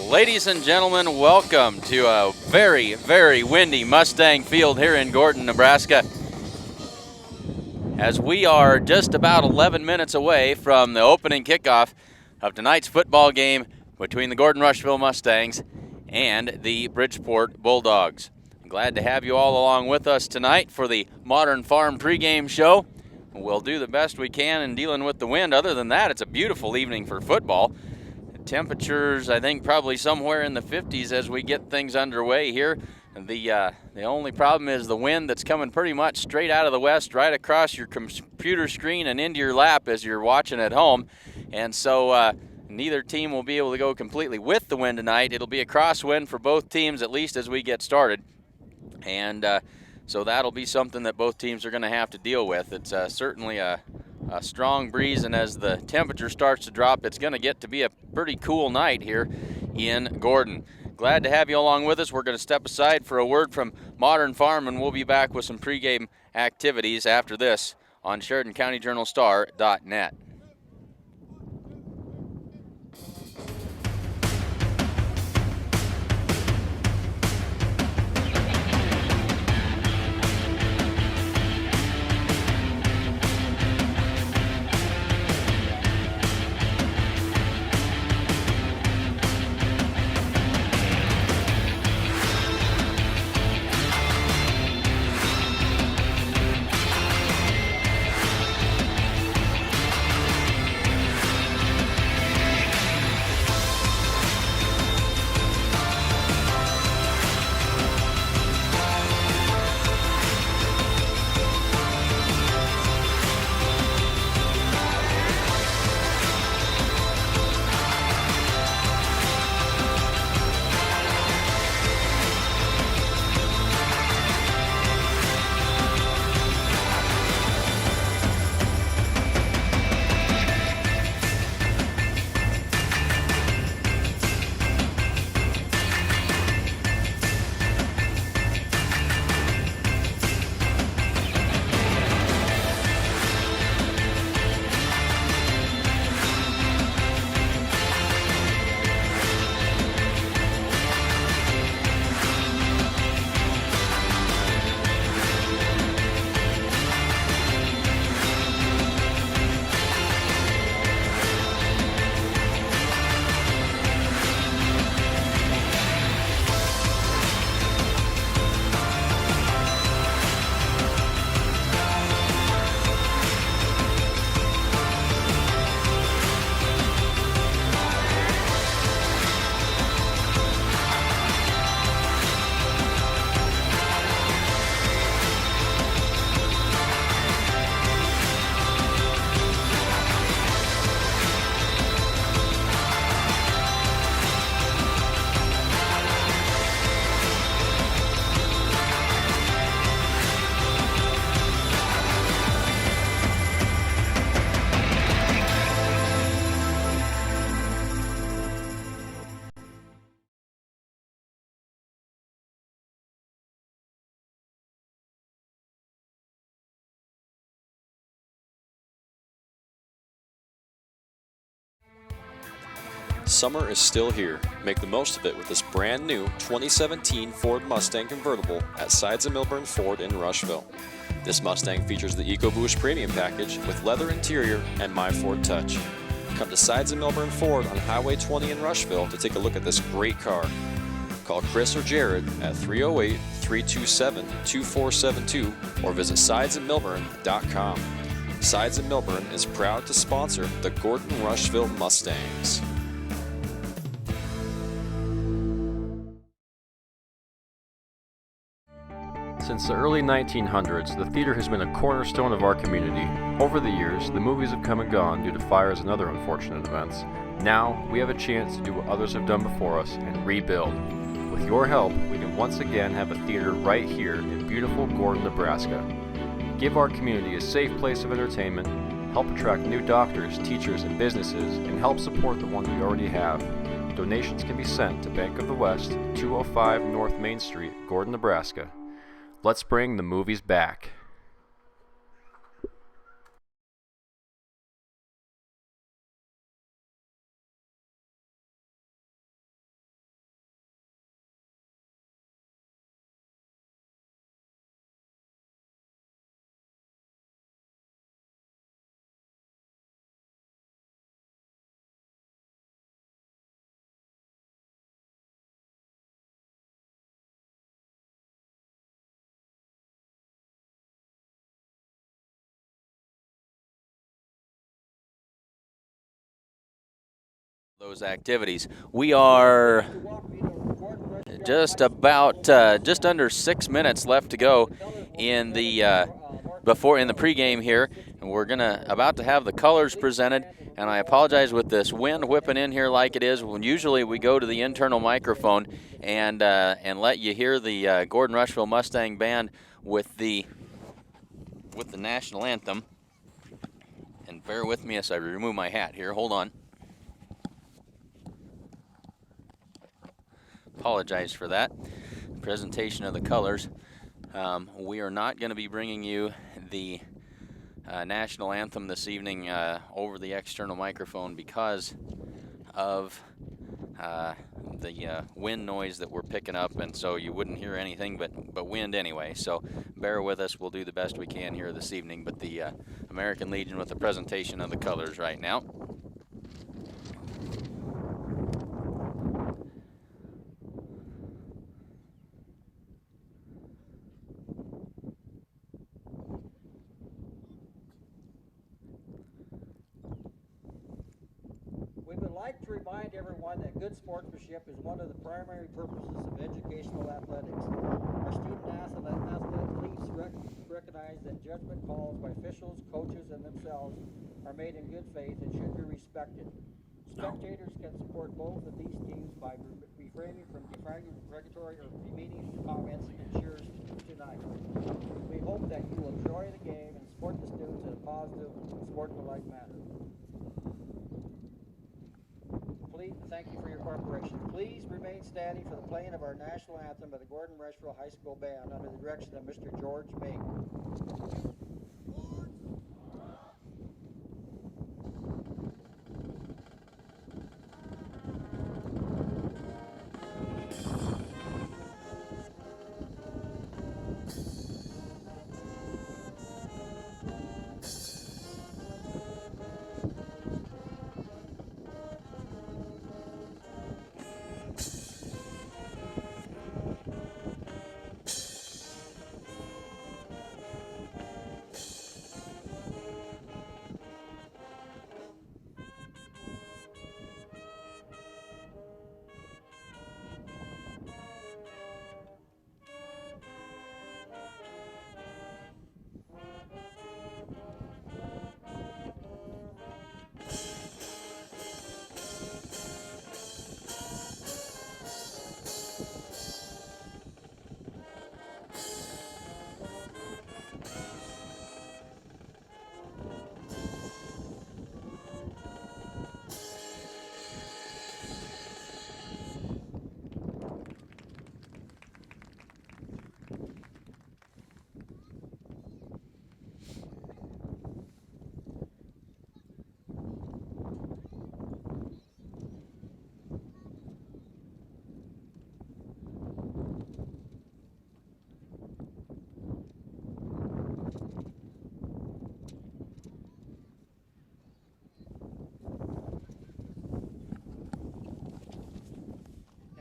Ladies and gentlemen, welcome to a very, very windy Mustang field here in Gordon, Nebraska. As we are just about 11 minutes away from the opening kickoff of tonight's football game between the Gordon-Rushville Mustangs and the Bridgeport Bulldogs. I'm glad to have you all along with us tonight for the Modern Farm pregame show. We'll do the best we can in dealing with the wind. Other than that, it's a beautiful evening for football. Temperatures, I think, probably somewhere in the 50s as we get things underway here. The only problem is the wind that's coming pretty much straight out of the west, right across your computer screen and into your lap as you're watching at home. And so neither team will be able to go completely with the wind tonight. It'll be a crosswind for both teams, at least as we get started. And so that'll be something that both teams are going to have to deal with. It's certainly a strong breeze, and as the temperature starts to drop, it's going to get to be a pretty cool night here in Gordon. Glad to have you along with us. We're going to step aside for a word from Modern Farm, and we'll be back with some pregame activities after this on Sheridan County Journal Star.net. Summer is still here. Make the most of it with this brand new 2017 Ford Mustang convertible at Sides of Milburn Ford in Rushville. This Mustang features the EcoBoost Premium Package with leather interior and My Ford Touch. Come to Sides of Milburn Ford on Highway 20 in Rushville to take a look at this great car. Call Chris or Jared at 308-327-2472 or visit sidesofmilburn.com. Sides of Milburn is proud to sponsor the Gordon-Rushville Mustangs. Since the early 1900s, the theater has been a cornerstone of our community. Over the years, the movies have come and gone due to fires and other unfortunate events. Now, we have a chance to do what others have done before us and rebuild. With your help, we can once again have a theater right here in beautiful Gordon, Nebraska. Give our community a safe place of entertainment, help attract new doctors, teachers, and businesses, and help support the ones we already have. Donations can be sent to Bank of the West, 205 North Main Street, Gordon, Nebraska. Let's bring the movies back. those activities. We are just under 6 minutes left to go in the pregame here, and we're about to have the colors presented. And I apologize with this wind whipping in here like it is. When usually we go to the internal microphone and let you hear the Gordon-Rushville Mustang Band with the national anthem. And bear with me as I remove my hat here. Hold on. Apologize for that. Presentation of the colors. We are not going to be bringing you the national anthem this evening over the external microphone because of the wind noise that we're picking up, and so you wouldn't hear anything but wind anyway. So bear with us. We'll do the best we can here this evening. But the American Legion with the presentation of the colors right now. To remind everyone that good sportsmanship is one of the primary purposes of educational athletics. Our student athletes recognize that judgment calls by officials, coaches, and themselves are made in good faith and should be respected. Spectators can support both of these teams by refraining from derogatory or demeaning comments and cheers tonight. We hope that you will enjoy the game and support the students in a positive, sportsmanlike manner. Thank you for your cooperation. Please remain standing for the playing of our national anthem by the Gordon-Rushville High School Band under the direction of Mr. George Ming.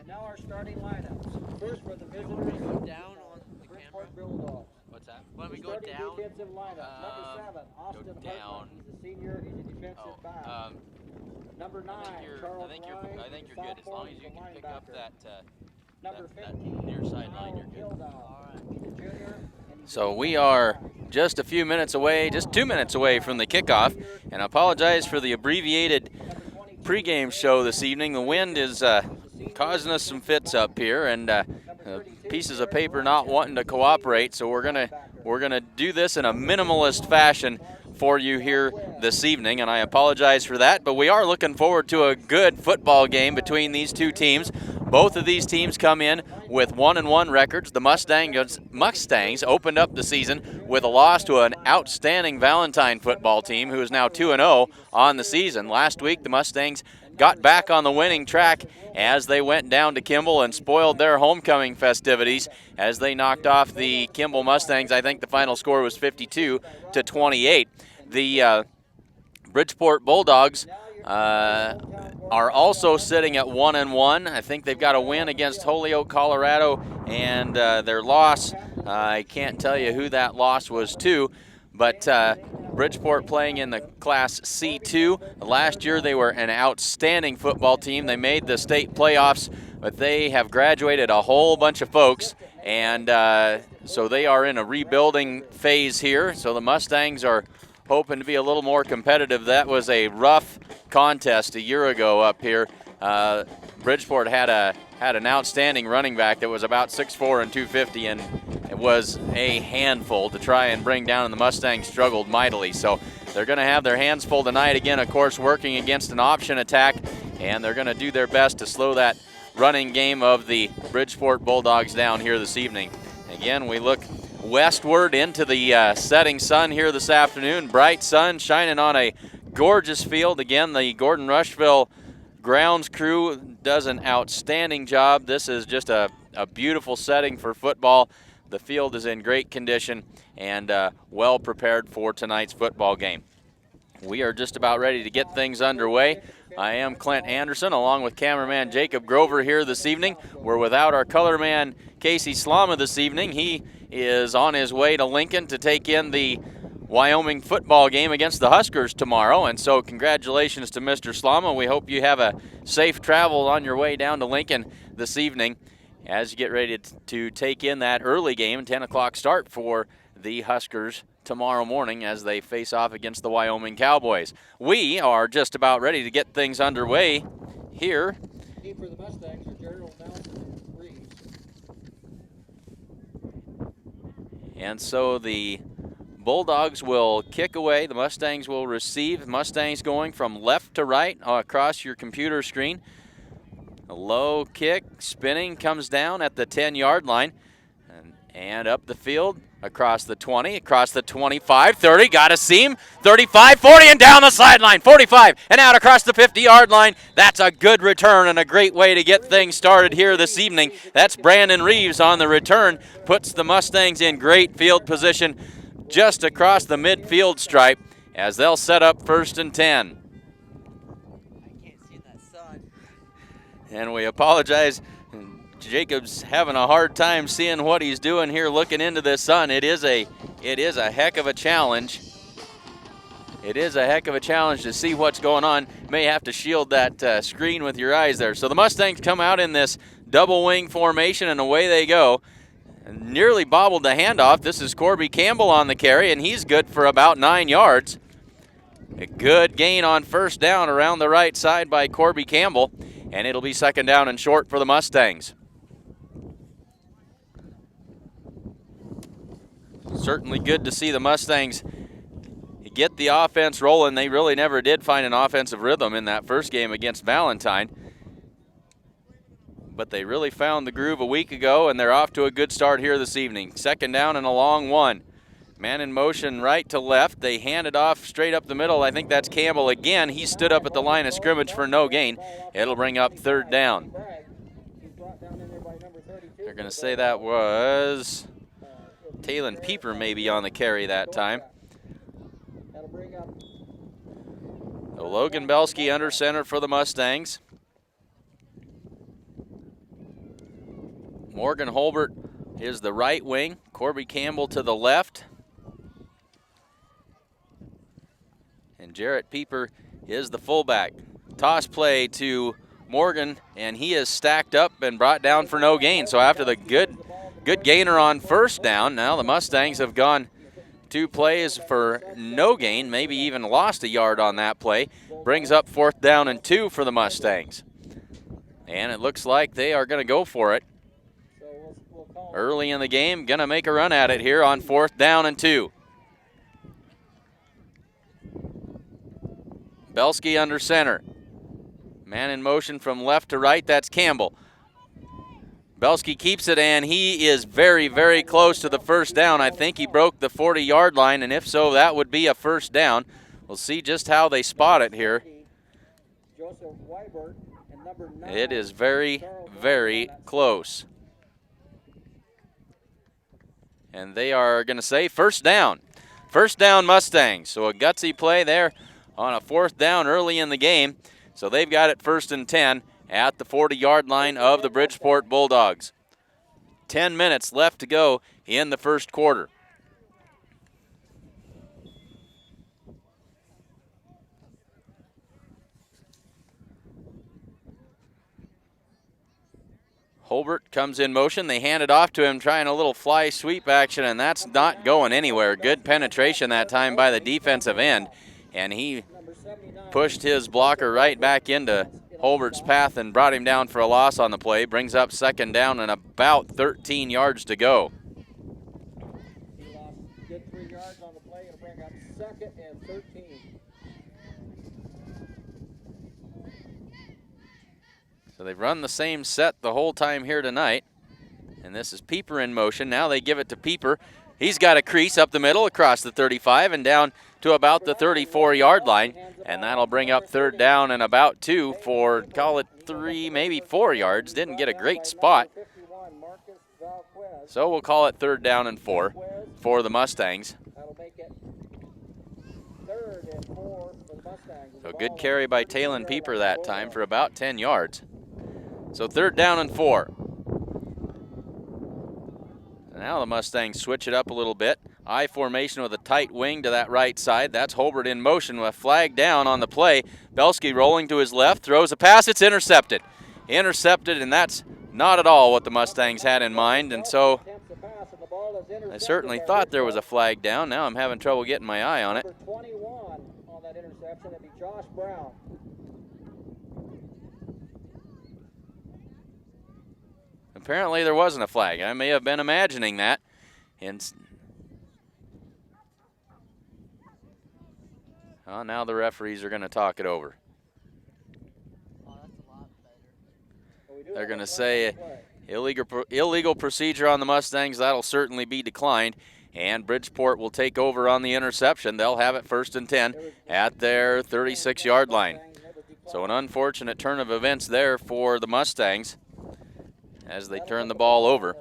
Now our starting lineups. First for the visitors, Down on the camera. Bridgeport Bulldogs. What's that? When we go Starting down. defensive lineup. Number 7, Austin down. Hartman. He's a senior. He's a defensive back. Number 9, Charles Ryan. I think you're good as long as you can pick up that Number that 15, near sideline. You're good. He's a junior. So we are just a few minutes away, just 2 minutes away from the kickoff, and I apologize for the abbreviated pregame show this evening. The wind is causing us some fits up here, and pieces of paper not wanting to cooperate. So we're gonna do this in a minimalist fashion for you here this evening, and I apologize for that. But we are looking forward to a good football game between these two teams. Both of these teams come in with 1-1 records. The Mustangs opened up the season with a loss to an outstanding Valentine football team who is now 2-0 on the season. Last week, the Mustangs got back on the winning track as they went down to Kimball and spoiled their homecoming festivities as they knocked off the Kimball Mustangs. I think the final score was 52-28. The Bridgeport Bulldogs are also sitting at 1-1. I think they've got a win against Holyoke, Colorado, and their loss, I can't tell you who that loss was to, but Bridgeport playing in the Class C2. Last year they were an outstanding football team. They made the state playoffs, but they have graduated a whole bunch of folks, and so they are in a rebuilding phase here. So the Mustangs are hoping to be a little more competitive. That was a rough contest a year ago up here. Bridgeport had an outstanding running back that was about 6'4" and 250, and it was a handful to try and bring down, and the Mustangs struggled mightily. So they're going to have their hands full tonight, again, of course, working against an option attack, and they're going to do their best to slow that running game of the Bridgeport Bulldogs down here this evening. Again, we look westward into the setting sun here this afternoon. Bright sun shining on a gorgeous field. Again, the Gordon-Rushville grounds crew does an outstanding job. This is just a beautiful setting for football. The field is in great condition and well prepared for tonight's football game. We are just about ready to get things underway. I am Clint Anderson along with cameraman Jacob Grover here this evening. We're without our color man Casey Slama this evening. He is on his way to Lincoln to take in the Wyoming football game against the Huskers tomorrow, and so congratulations to Mr. Slama. We hope you have a safe travel on your way down to Lincoln this evening as you get ready to take in that early game, 10 o'clock start for the Huskers tomorrow morning as they face off against the Wyoming Cowboys. We are just about ready to get things underway here. Team for the Mustangs are Gerald Nelson and Reeves. And so the Bulldogs will kick away. The Mustangs will receive. Mustangs going from left to right across your computer screen. A low kick, spinning, comes down at the 10-yard line. And up the field, across the 20, across the 25, 30, got a seam, 35, 40, and down the sideline, 45, and out across the 50-yard line. That's a good return and a great way to get things started here this evening. That's Brandon Reeves on the return, puts the Mustangs in great field position just across the midfield stripe as they'll set up 1st and 10. I can't see that sun. And we apologize. Jacob's having a hard time seeing what he's doing here looking into this sun. It is a heck of a challenge. It is a heck of a challenge to see what's going on. May have to shield that screen with your eyes there. So the Mustangs come out in this double wing formation and away they go. Nearly bobbled the handoff. This is Corby Campbell on the carry, and he's good for about 9 yards. A good gain on 1st down around the right side by Corby Campbell, and it'll be 2nd down and short for the Mustangs. Certainly good to see the Mustangs get the offense rolling. They really never did find an offensive rhythm in that first game against Valentine. But they really found the groove a week ago, and they're off to a good start here this evening. 2nd down and a long one. Man in motion right to left. They hand it off straight up the middle. I think that's Campbell again. He stood up at the line of scrimmage for no gain. It'll bring up 3rd down. They're going to say that was Talon Pieper maybe on the carry that time. So Logan Belsky under center for the Mustangs. Morgan Holbert is the right wing. Corby Campbell to the left. And Jarrett Pieper is the fullback. Toss play to Morgan, and he is stacked up and brought down for no gain. So after the good gainer on 1st down, now the Mustangs have gone 2 plays for no gain, maybe even lost a yard on that play. Brings up 4th down and 2 for the Mustangs. And it looks like they are going to go for it. Early in the game, going to make a run at it here on 4th down and 2. Belsky under center. Man in motion from left to right, that's Campbell. Belsky keeps it, and he is very, very close to the 1st down. I think he broke the 40-yard line, and if so, that would be a 1st down. We'll see just how they spot it here. It is very, very close. And they are going to say 1st down. 1st down Mustangs. So a gutsy play there on a 4th down early in the game. So they've got it 1st and 10 at the 40-yard line of the Bridgeport Bulldogs. 10 minutes left to go in the 1st quarter. Holbert comes in motion. They hand it off to him, trying a little fly sweep action, and that's not going anywhere. Good penetration that time by the defensive end, and he pushed his blocker right back into Holbert's path and brought him down for a loss on the play. Brings up second down and about 13 yards to go. He lost good 3 yards on the play and bring up 2nd and 13. So they've run the same set the whole time here tonight. And this is Pieper in motion. Now they give it to Pieper. He's got a crease up the middle across the 35 and down to about the 34-yard line. And that'll bring up third down and about 2 for, call it 3, maybe 4 yards. Didn't get a great spot. So we'll call it third down and 4 for the Mustangs. That'll make it 3rd and 4 for the Mustangs. So good carry by Talon Pieper that time for about 10 yards. So third down and 4. Now the Mustangs switch it up a little bit. I formation with a tight wing to that right side. That's Holbert in motion with a flag down on the play. Belsky rolling to his left, throws a pass. It's intercepted. Intercepted, and that's not at all what the Mustangs had in mind. And so I certainly thought there was a flag down. Now I'm having trouble getting my eye on it. Number 21 on that interception, that'd be Josh Brown. Apparently there wasn't a flag. I may have been imagining that. And now the referees are going to talk it over. Oh, that's a lot better. They're going to say illegal procedure on the Mustangs. That'll certainly be declined. And Bridgeport will take over on the interception. They'll have it 1st and 10 at their 36-yard line. So an unfortunate turn of events there for the Mustangs as they turn the ball over.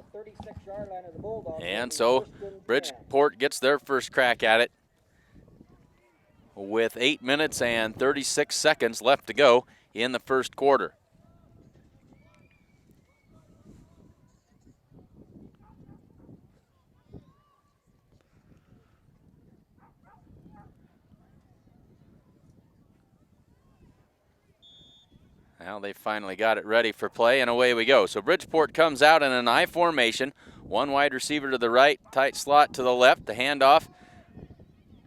And so Bridgeport gets their first crack at it with 8 minutes and 36 seconds left to go in the first quarter. Now they finally got it ready for play, and away we go. So Bridgeport comes out in an I formation. One wide receiver to the right, tight slot to the left. The handoff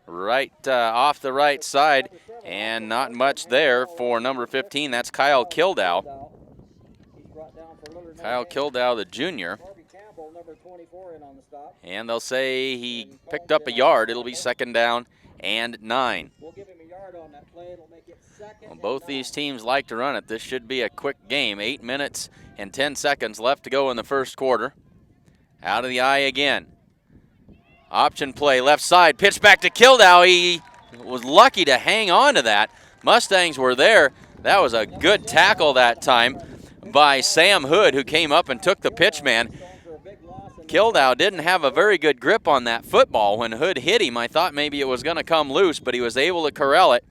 right off the right side, and not much there for number 15. That's Kyle Kildow. Kyle Kildow, the junior. And they'll say he picked up a yard. It'll be 2nd down and 9. We'll give him a yard on that play. It'll make it 2nd. Well, both these teams like to run it. This should be a quick game. 8 minutes and 10 seconds left to go in the first quarter. Out of the I again. Option play, left side, pitch back to Kildow. He was lucky to hang on to that. Mustangs were there. That was a good tackle that time by Sam Hood, who came up and took the pitch man. Kildow didn't have a very good grip on that football. When Hood hit him, I thought maybe it was going to come loose, but he was able to corral it.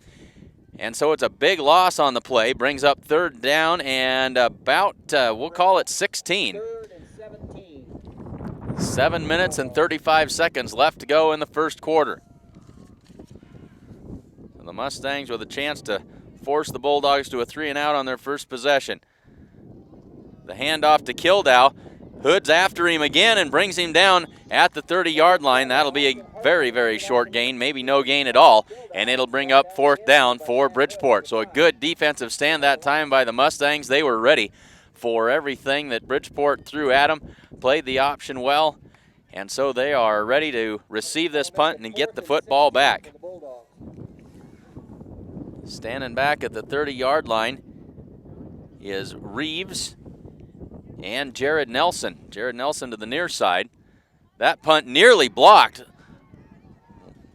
And so it's a big loss on the play. Brings up 3rd down and about, we'll call it 16. 7 minutes and 35 seconds left to go in the first quarter. The Mustangs with a chance to force the Bulldogs to a 3-and-out on their first possession. The handoff to Kildow. Hood's after him again and brings him down at the 30-yard line. That'll be a very, very short gain, maybe no gain at all, and it'll bring up 4th down for Bridgeport. So a good defensive stand that time by the Mustangs. They were ready for everything that Bridgeport threw at them, played the option well, and so they are ready to receive this punt and get the football back. Standing back at the 30-yard line is Reeves and Jared Nelson. Jared Nelson to the near side. That punt nearly blocked.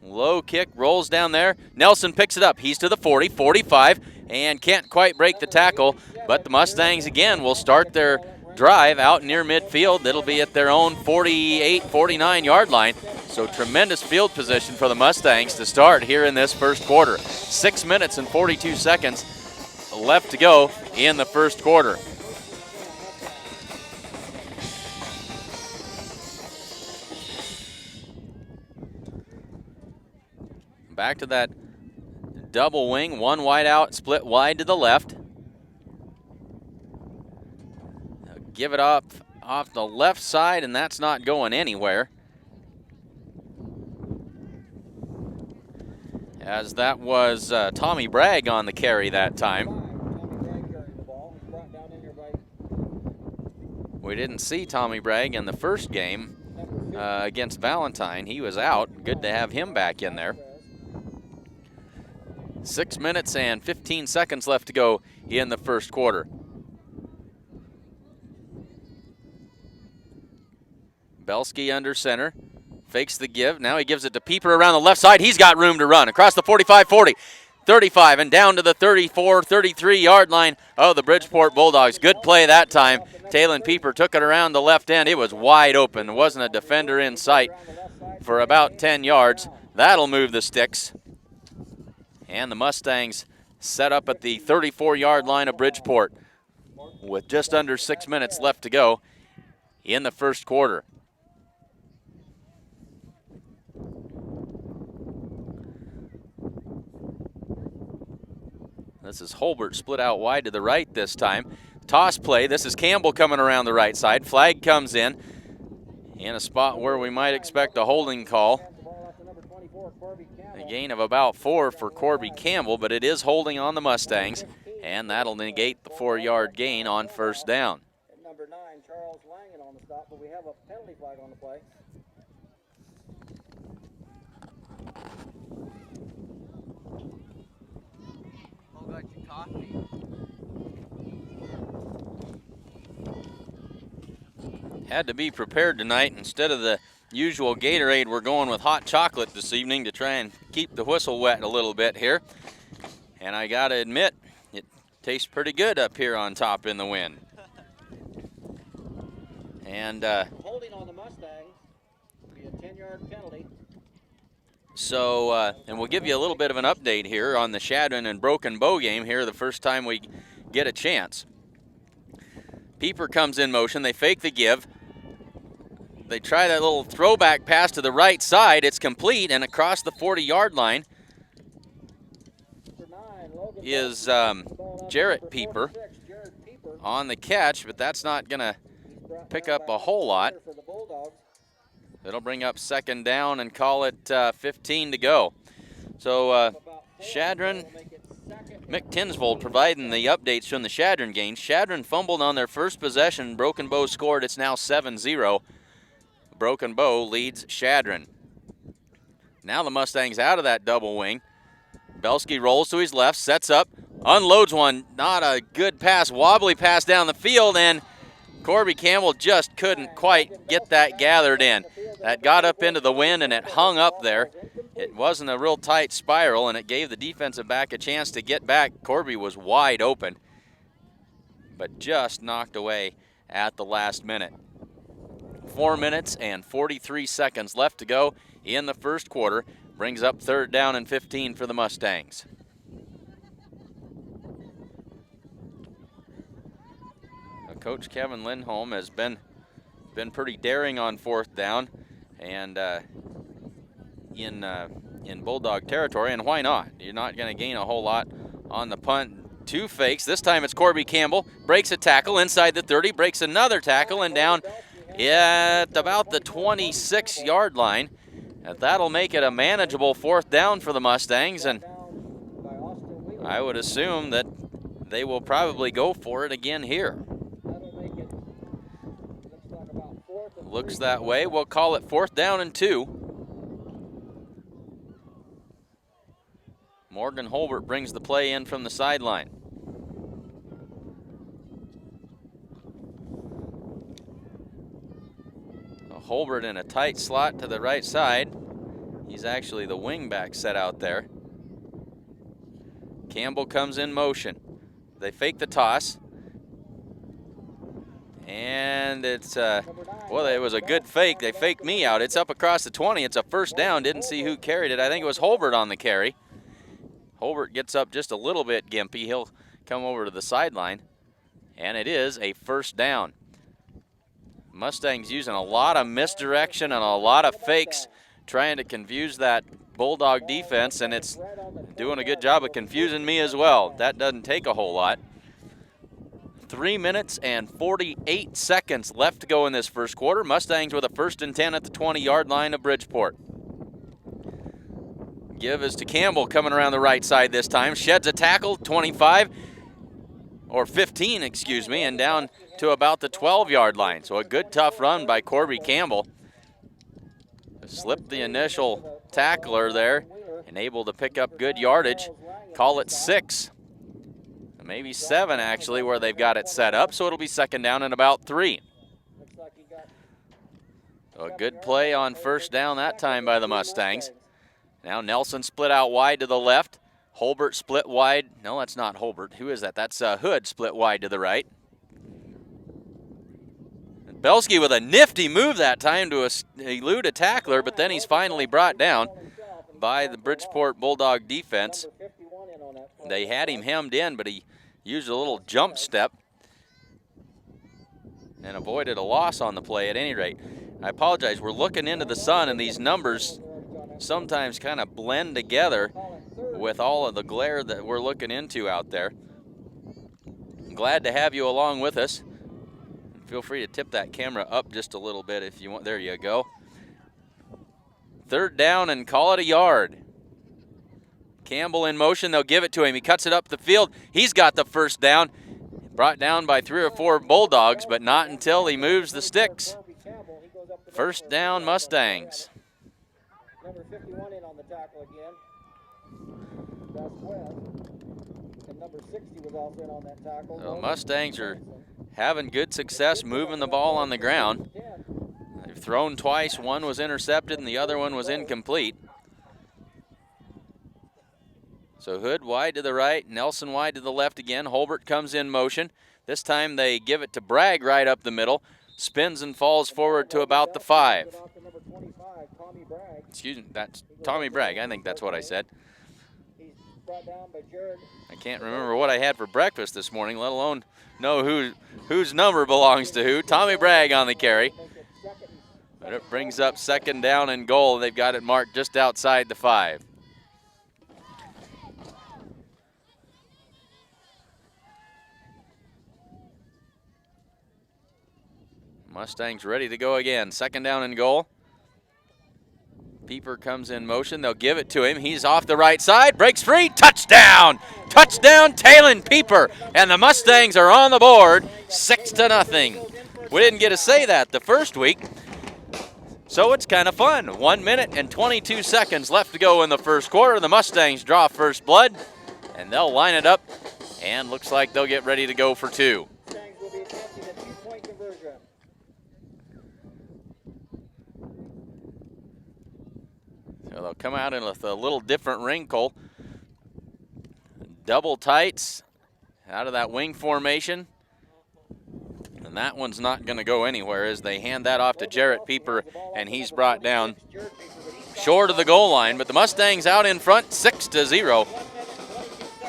Low kick rolls down there. Nelson picks it up. He's to the 40, 45, and can't quite break the tackle. But the Mustangs again will start their drive out near midfield. It'll be at their own 48, 49-yard line. So tremendous field position for the Mustangs to start here in this first quarter. 6 minutes and 42 seconds left to go in the first quarter. Back to that double wing, one wide out, split wide to the left. A give it up off the left side, and that's not going anywhere. As that was Tommy Bragg on the carry that time. We didn't see Tommy Bragg in the first game against Valentine. He was out. Good to have him back in there. 6 minutes and 15 seconds left to go in the first quarter. Belsky under center, fakes the give. Now he gives it to Pieper around the left side. He's got room to run across the 45, 40, 35, and down to the 34, 33-yard line of the Bridgeport Bulldogs. Good play that time. Talon Pieper took it around the left end. It was wide open. There wasn't a defender in sight for about 10 yards. That'll move the sticks. And the Mustangs set up at the 34-yard line of Bridgeport with just under 6 minutes left to go in the first quarter. This is Holbert split out wide to the right this time. Toss play. This is Campbell coming around the right side. Flag comes in a spot where we might expect a holding call. A gain of about 4 for Corby Campbell, but it is holding on the Mustangs, and that'll negate the 4-yard gain on first down. Number 9, Charles Langen on the stop, but we have a penalty flag on the play. Oh, got your coffee. Had to be prepared tonight. Instead of the usual Gatorade, we're going with hot chocolate this evening to try and keep the whistle wet a little bit here. And I gotta admit, it tastes pretty good up here on top in the wind. And holding on the Mustangs, be a 10-yard penalty. So, and we'll give you a little bit of an update here on the Sheridan and Broken Bow game here the first time we get a chance. Pieper comes in motion. They fake the give. They try that little throwback pass to the right side. It's complete, and across the 40-yard line is Jarrett Pieper on the catch, but that's not going to pick up a whole lot. It'll bring up second down and call it 15 to go. So Shadron, Mick Tinsvold providing the updates from the Shadron game. Shadron fumbled on their first possession. Broken Bow scored. It's now 7-0. Broken Bow leads Shadron. Now the Mustangs out of that double wing. Belsky rolls to his left, sets up, unloads one. Not a good pass, wobbly pass down the field, and Corby Campbell just couldn't quite get that gathered in. That got up into the wind and it hung up there. It wasn't a real tight spiral, and it gave the defensive back a chance to get back. Corby was wide open, but just knocked away at the last minute. 4 minutes and 43 seconds left to go in the first quarter. Brings up third down and 15 for the Mustangs. Coach Kevin Lindholm has been pretty daring on fourth down and in Bulldog territory, and why not? You're not going to gain a whole lot on the punt. 2 fakes. This time it's Corby Campbell. Breaks a tackle inside the 30, breaks another tackle, and down at about the 26-yard line. And that'll make it a manageable fourth down for the Mustangs, and I would assume that they will probably go for it again here. Looks that way. We'll call it 4th down and 2. Morgan Holbert brings the play in from the sideline. Holbert in a tight slot to the right side. He's actually the wing back set out there. Campbell comes in motion. They fake the toss. And it's, well, it was a good fake. They faked me out. It's up across the 20. It's a first down. Didn't see who carried it. I think it was Holbert on the carry. Holbert gets up just a little bit gimpy. He'll come over to the sideline. And it is a first down. Mustangs using a lot of misdirection and a lot of fakes trying to confuse that Bulldog defense, and it's doing a good job of confusing me as well. That doesn't take a whole lot. 3 minutes and 48 seconds left to go in this first quarter. Mustangs with a 1st and 10 at the 20-yard line of Bridgeport. Give is to Campbell coming around the right side this time. Sheds a tackle, 25, or 15, excuse me, and down to about the 12-yard line. So a good tough run by Corby Campbell. Slipped the initial tackler there and able to pick up good yardage. Call it 6. Maybe 7 actually where they've got it set up, so it'll be 2nd down and about 3. So a good play on 1st down that time by the Mustangs. Now Nelson split out wide to the left. Holbert split wide. No, that's not Holbert. Who is that? That's Hood split wide to the right. And Belsky with a nifty move that time to elude a tackler, but then he's finally brought down by the Bridgeport Bulldog defense. They had him hemmed in, but he used a little jump step and avoided a loss on the play at any rate. I apologize, we're looking into the sun and these numbers sometimes kind of blend together with all of the glare that we're looking into out there. I'm glad to have you along with us. Feel free to tip that camera up just a little bit if you want. There you go. 3rd down and call it a yard. Campbell in motion, they'll give it to him. He cuts it up the field. He's got the 1st down. Brought down by 3 or 4 Bulldogs, but not until he moves the sticks. 1st down, Mustangs. Number 51 in on the tackle again. That's West. And number 60 was also in on that tackle. So Mustangs are having good success moving the ball on the ground. They've thrown twice. One was intercepted and the other one was incomplete. So Hood wide to the right, Nelson wide to the left again. Holbert comes in motion. This time they give it to Bragg right up the middle. Spins and falls forward to about the 5. Excuse me, that's Tommy Bragg. I think that's what I said. I can't remember what I had for breakfast this morning, let alone know whose number belongs to who. Tommy Bragg on the carry. But it brings up 2nd down and goal. They've got it marked just outside the 5. Mustangs ready to go again. 2nd down and goal. Pieper comes in motion. They'll give it to him. He's off the right side. Breaks free. Touchdown! Touchdown, Talon Pieper. And the Mustangs are on the board. 6-0. We didn't get to say that the first week, so it's kind of fun. 1 minute and 22 seconds left to go in the first quarter. The Mustangs draw first blood, and they'll line it up, and looks like they'll get ready to go for 2. So they'll come out in with a little different wrinkle. Double tights out of that wing formation. And that one's not going to go anywhere as they hand that off to Jarrett Pieper, and he's brought down short of the goal line. But the Mustangs out in front, 6-0.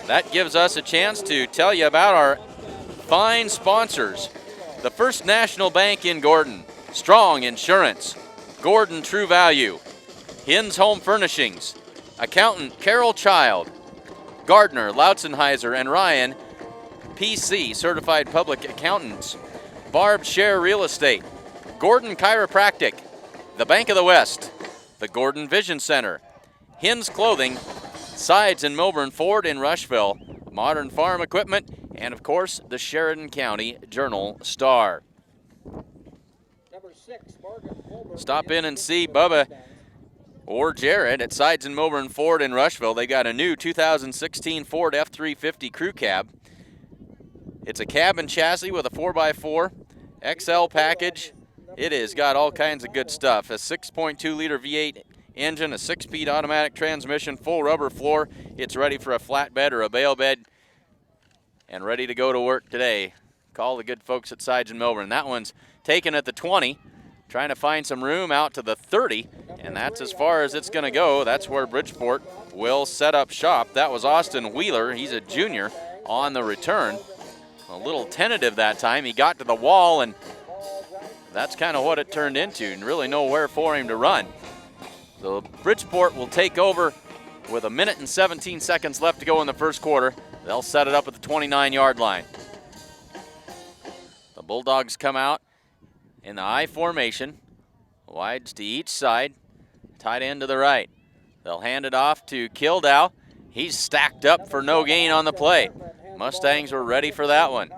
That gives us a chance to tell you about our fine sponsors. The First National Bank in Gordon, Strong Insurance, Gordon True Value, Hins Home Furnishings, Accountant Carol Child, Gardner, Lautzenheiser, and Ryan, PC, Certified Public Accountants, Barb Share Real Estate, Gordon Chiropractic, the Bank of the West, the Gordon Vision Center, Hins Clothing, Sides in Milburn, Ford in Rushville, Modern Farm Equipment, and of course, the Sheridan County Journal Star. Stop in and see Bubba or Jared at Sides in Milburn, Ford in Rushville. They got a new 2016 Ford F-350 crew cab. It's a cab and chassis with a 4x4 XL package. It has got all kinds of good stuff. A 6.2-liter V8 engine, a 6-speed automatic transmission, full rubber floor. It's ready for a flatbed or a bale bed and ready to go to work today. Call the good folks at Sides in Milburn. That one's taken at the 20. Trying to find some room out to the 30, and that's as far as it's going to go. That's where Bridgeport will set up shop. That was Austin Wheeler. He's a junior on the return. A little tentative that time. He got to the wall, and that's kind of what it turned into, and really nowhere for him to run. So Bridgeport will take over with 1 minute and 17 seconds left to go in the first quarter. They'll set it up at the 29-yard line. Bulldogs come out in the I formation. Wides to each side. Tight end to the right. They'll hand it off to Kildow. He's stacked up for no gain on the play. Mustangs were ready for that one.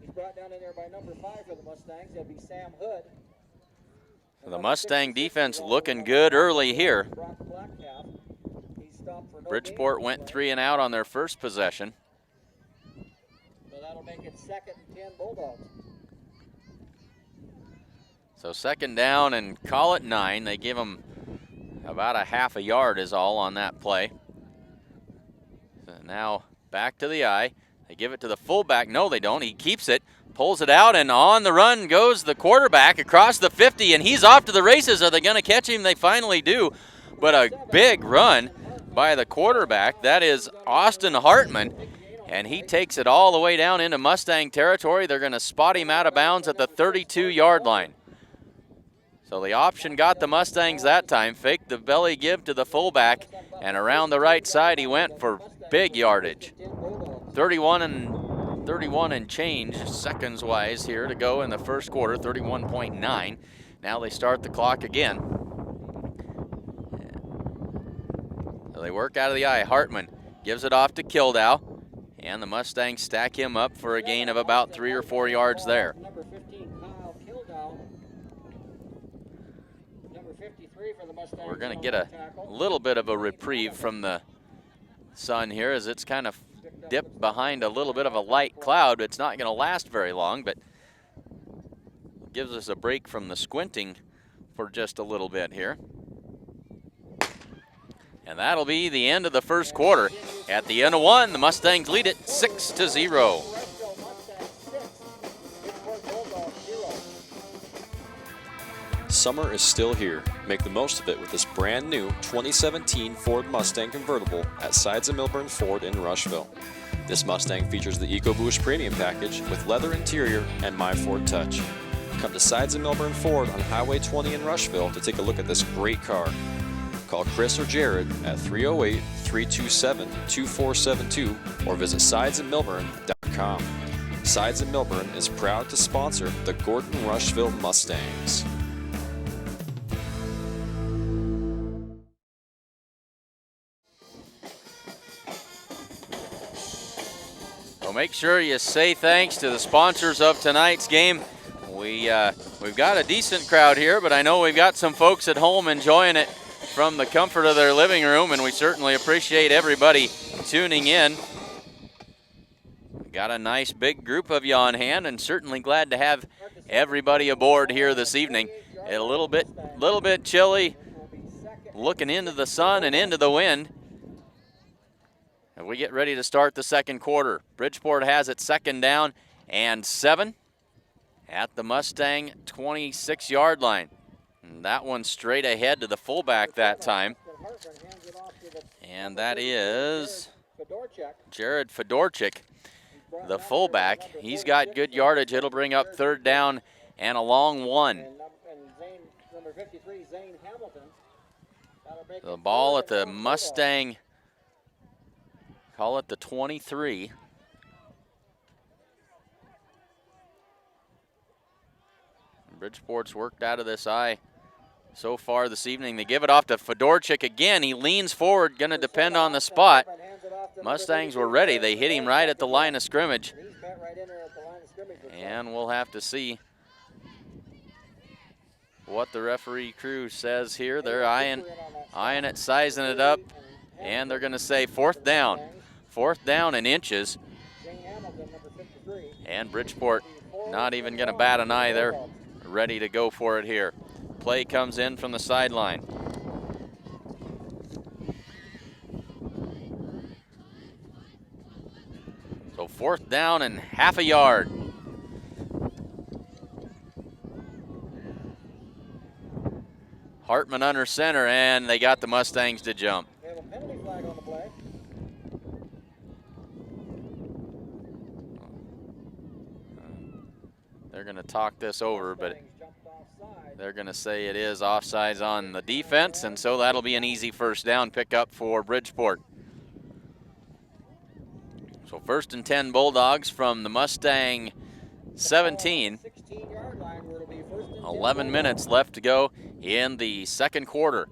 He's brought down in there by number 5 for the Mustangs. That'll be Sam Hood. The Mustang defense looking good early here. Bridgeport went 3 and out on their first possession. So that'll make it 2nd and 10 Bulldogs. So 2nd down and call it 9. They give them about a half a yard is all on that play. So now back to the I. They give it to the fullback. No, they don't. He keeps it, pulls it out, and on the run goes the quarterback across the 50, and he's off to the races. Are they going to catch him? They finally do. But a big run by the quarterback. That is Austin Hartman, and he takes it all the way down into Mustang territory. They're going to spot him out of bounds at the 32-yard line. So the option got the Mustangs that time. Faked the belly give to the fullback, and around the right side he went for big yardage. 31 and change seconds-wise here to go in the first quarter, 31.9. Now they start the clock again. So they work out of the I. Hartman gives it off to Kildow, and the Mustangs stack him up for a gain of about 3 or 4 yards there. Number 15, Kyle Kildow. Number 53 for the Mustangs. We're going to get a little bit of a reprieve from the sun here as it's kind of dipped behind a little bit of a light cloud. It's not going to last very long, but gives us a break from the squinting for just a little bit here. And that'll be the end of the first quarter. At the end of 1, the Mustangs lead it 6-0. Summer is still here. Make the most of it with this brand new 2017 Ford Mustang convertible at Sides of Milburn Ford in Rushville. This Mustang features the EcoBoost Premium Package with leather interior and My Ford Touch. Come to Sides of Milburn Ford on Highway 20 in Rushville to take a look at this great car. Call Chris or Jared at 308-327-2472 or visit sidesofmilburn.com. Sides of Milburn is proud to sponsor the Gordon-Rushville Mustangs. So make sure you say thanks to the sponsors of tonight's game. We've got a decent crowd here, but I know we've got some folks at home enjoying it from the comfort of their living room, and we certainly appreciate everybody tuning in. Got a nice big group of you on hand, and certainly glad to have everybody aboard here this evening. A little bit chilly, looking into the sun and into the wind. And we get ready to start the second quarter. Bridgeport has it 2nd down and 7 at the Mustang 26-yard line. And that one straight ahead to the fullback that time. And that is Jared Fedorchik, the fullback. He's got good yardage. It'll bring up 3rd down and a long 1. The ball at the Mustang, call it the 23. Bridgeport's worked out of this I so far this evening. They give it off to Fedorchik again. He leans forward, going to depend on the spot. Mustangs were ready. They hit him right at the line of scrimmage. And we'll have to see what the referee crew says here. They're eyeing it, sizing it up, and they're going to say 4th down. 4th down and inches. And Bridgeport not even going to bat an eye. They're ready to go for it here. Play comes in from the sideline. So 4th down and half a yard. Hartman under center, and they got the Mustangs to jump. They have a penalty flag on the play. They're going to talk this over, but they're going to say it is offsides on the defense, and so that'll be an easy 1st down pickup for Bridgeport. So 1st and 10 Bulldogs from the Mustang 17. 16-yard line where it'll be first and 10. 11 minutes left to go in the second quarter.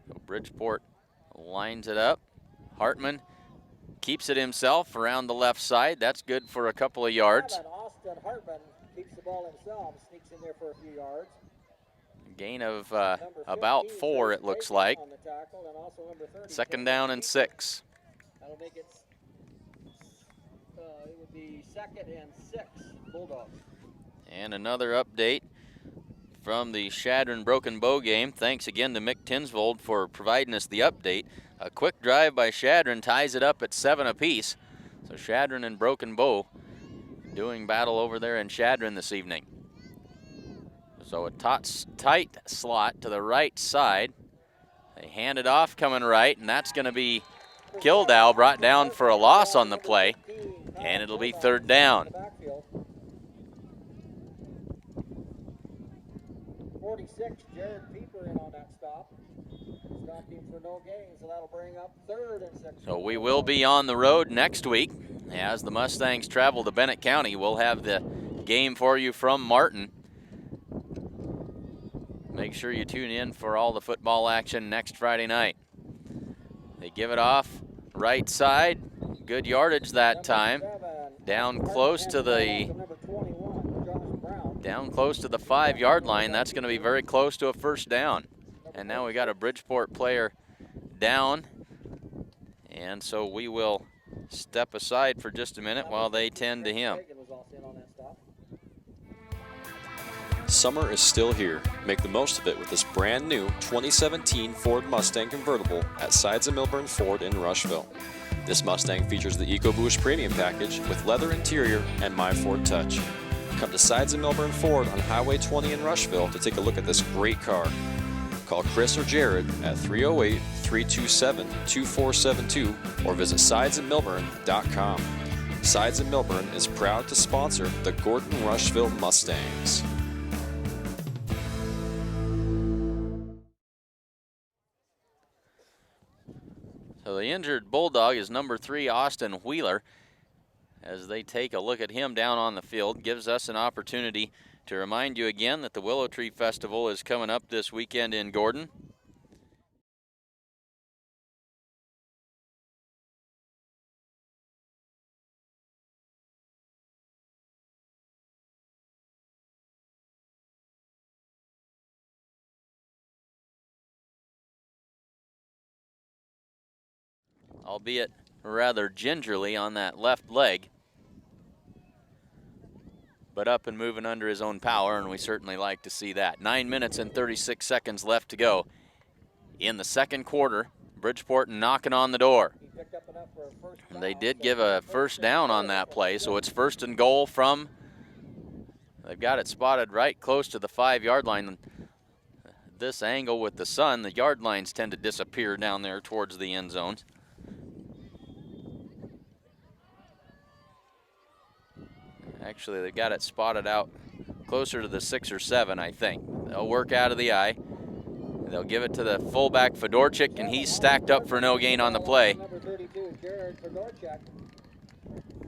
So Bridgeport lines it up. Hartman keeps it himself around the left side. That's good for a couple of yards. Austin Hartman keeps the ball himself, sneaks in there for a few yards. Gain of about 4, it looks like. On the tackle, and also number 30, Second down and 6. that'll make it, it would be 2nd and 6, Bulldogs. And another update from the Sheridan Broken Bow game. Thanks again to Mick Tinsvold for providing us the update. A quick drive by Sheridan ties it up at 7 apiece. So Sheridan and Broken Bow doing battle over there in Sheridan this evening. So a tight slot to the right side. They hand it off coming right, and that's going to be Kildow, brought down for a loss on the play, and it'll be 3rd down. 46, Jared Pieper in on that stop. Stopped him for no gain, so that'll bring up 3rd and 6. So we will be on the road next week as the Mustangs travel to Bennett County. We'll have the game for you from Martin. Make sure you tune in for all the football action next Friday night. They give it off right side. Good yardage that time. Down close to the 5-yard line. That's going to be very close to a first down. And now we got a Bridgeport player down. And so we will step aside for just a minute while they tend to him. Summer is still here. Make the most of it with this brand new 2017 Ford Mustang convertible at Sides of Milburn Ford in Rushville. This Mustang features the EcoBoost Premium Package with leather interior and My Ford Touch. Come to Sides of Milburn Ford on Highway 20 in Rushville to take a look at this great car. Call Chris or Jared at 308-327-2472 or visit sidesofmilburn.com. Sides of Milburn is proud to sponsor the Gordon-Rushville Mustangs. So the injured Bulldog is number 3, Austin Wheeler. As they take a look at him down on the field, gives us an opportunity to remind you again that the Willow Tree Festival is coming up this weekend in Gordon. Albeit rather gingerly on that left leg, but up and moving under his own power, and we certainly like to see that. 9 minutes and 36 seconds left to go in the second quarter. Bridgeport knocking on the door. And they did give a first down on that play, so it's 1st and goal from, they've got it spotted right close to the 5-yard line. This angle with the sun, the yard lines tend to disappear down there towards the end zones. Actually, they got it spotted out closer to the 6 or 7, I think. They'll work out of the eye. They'll give it to the fullback, Fedorchik, and he's stacked up for no gain on the play.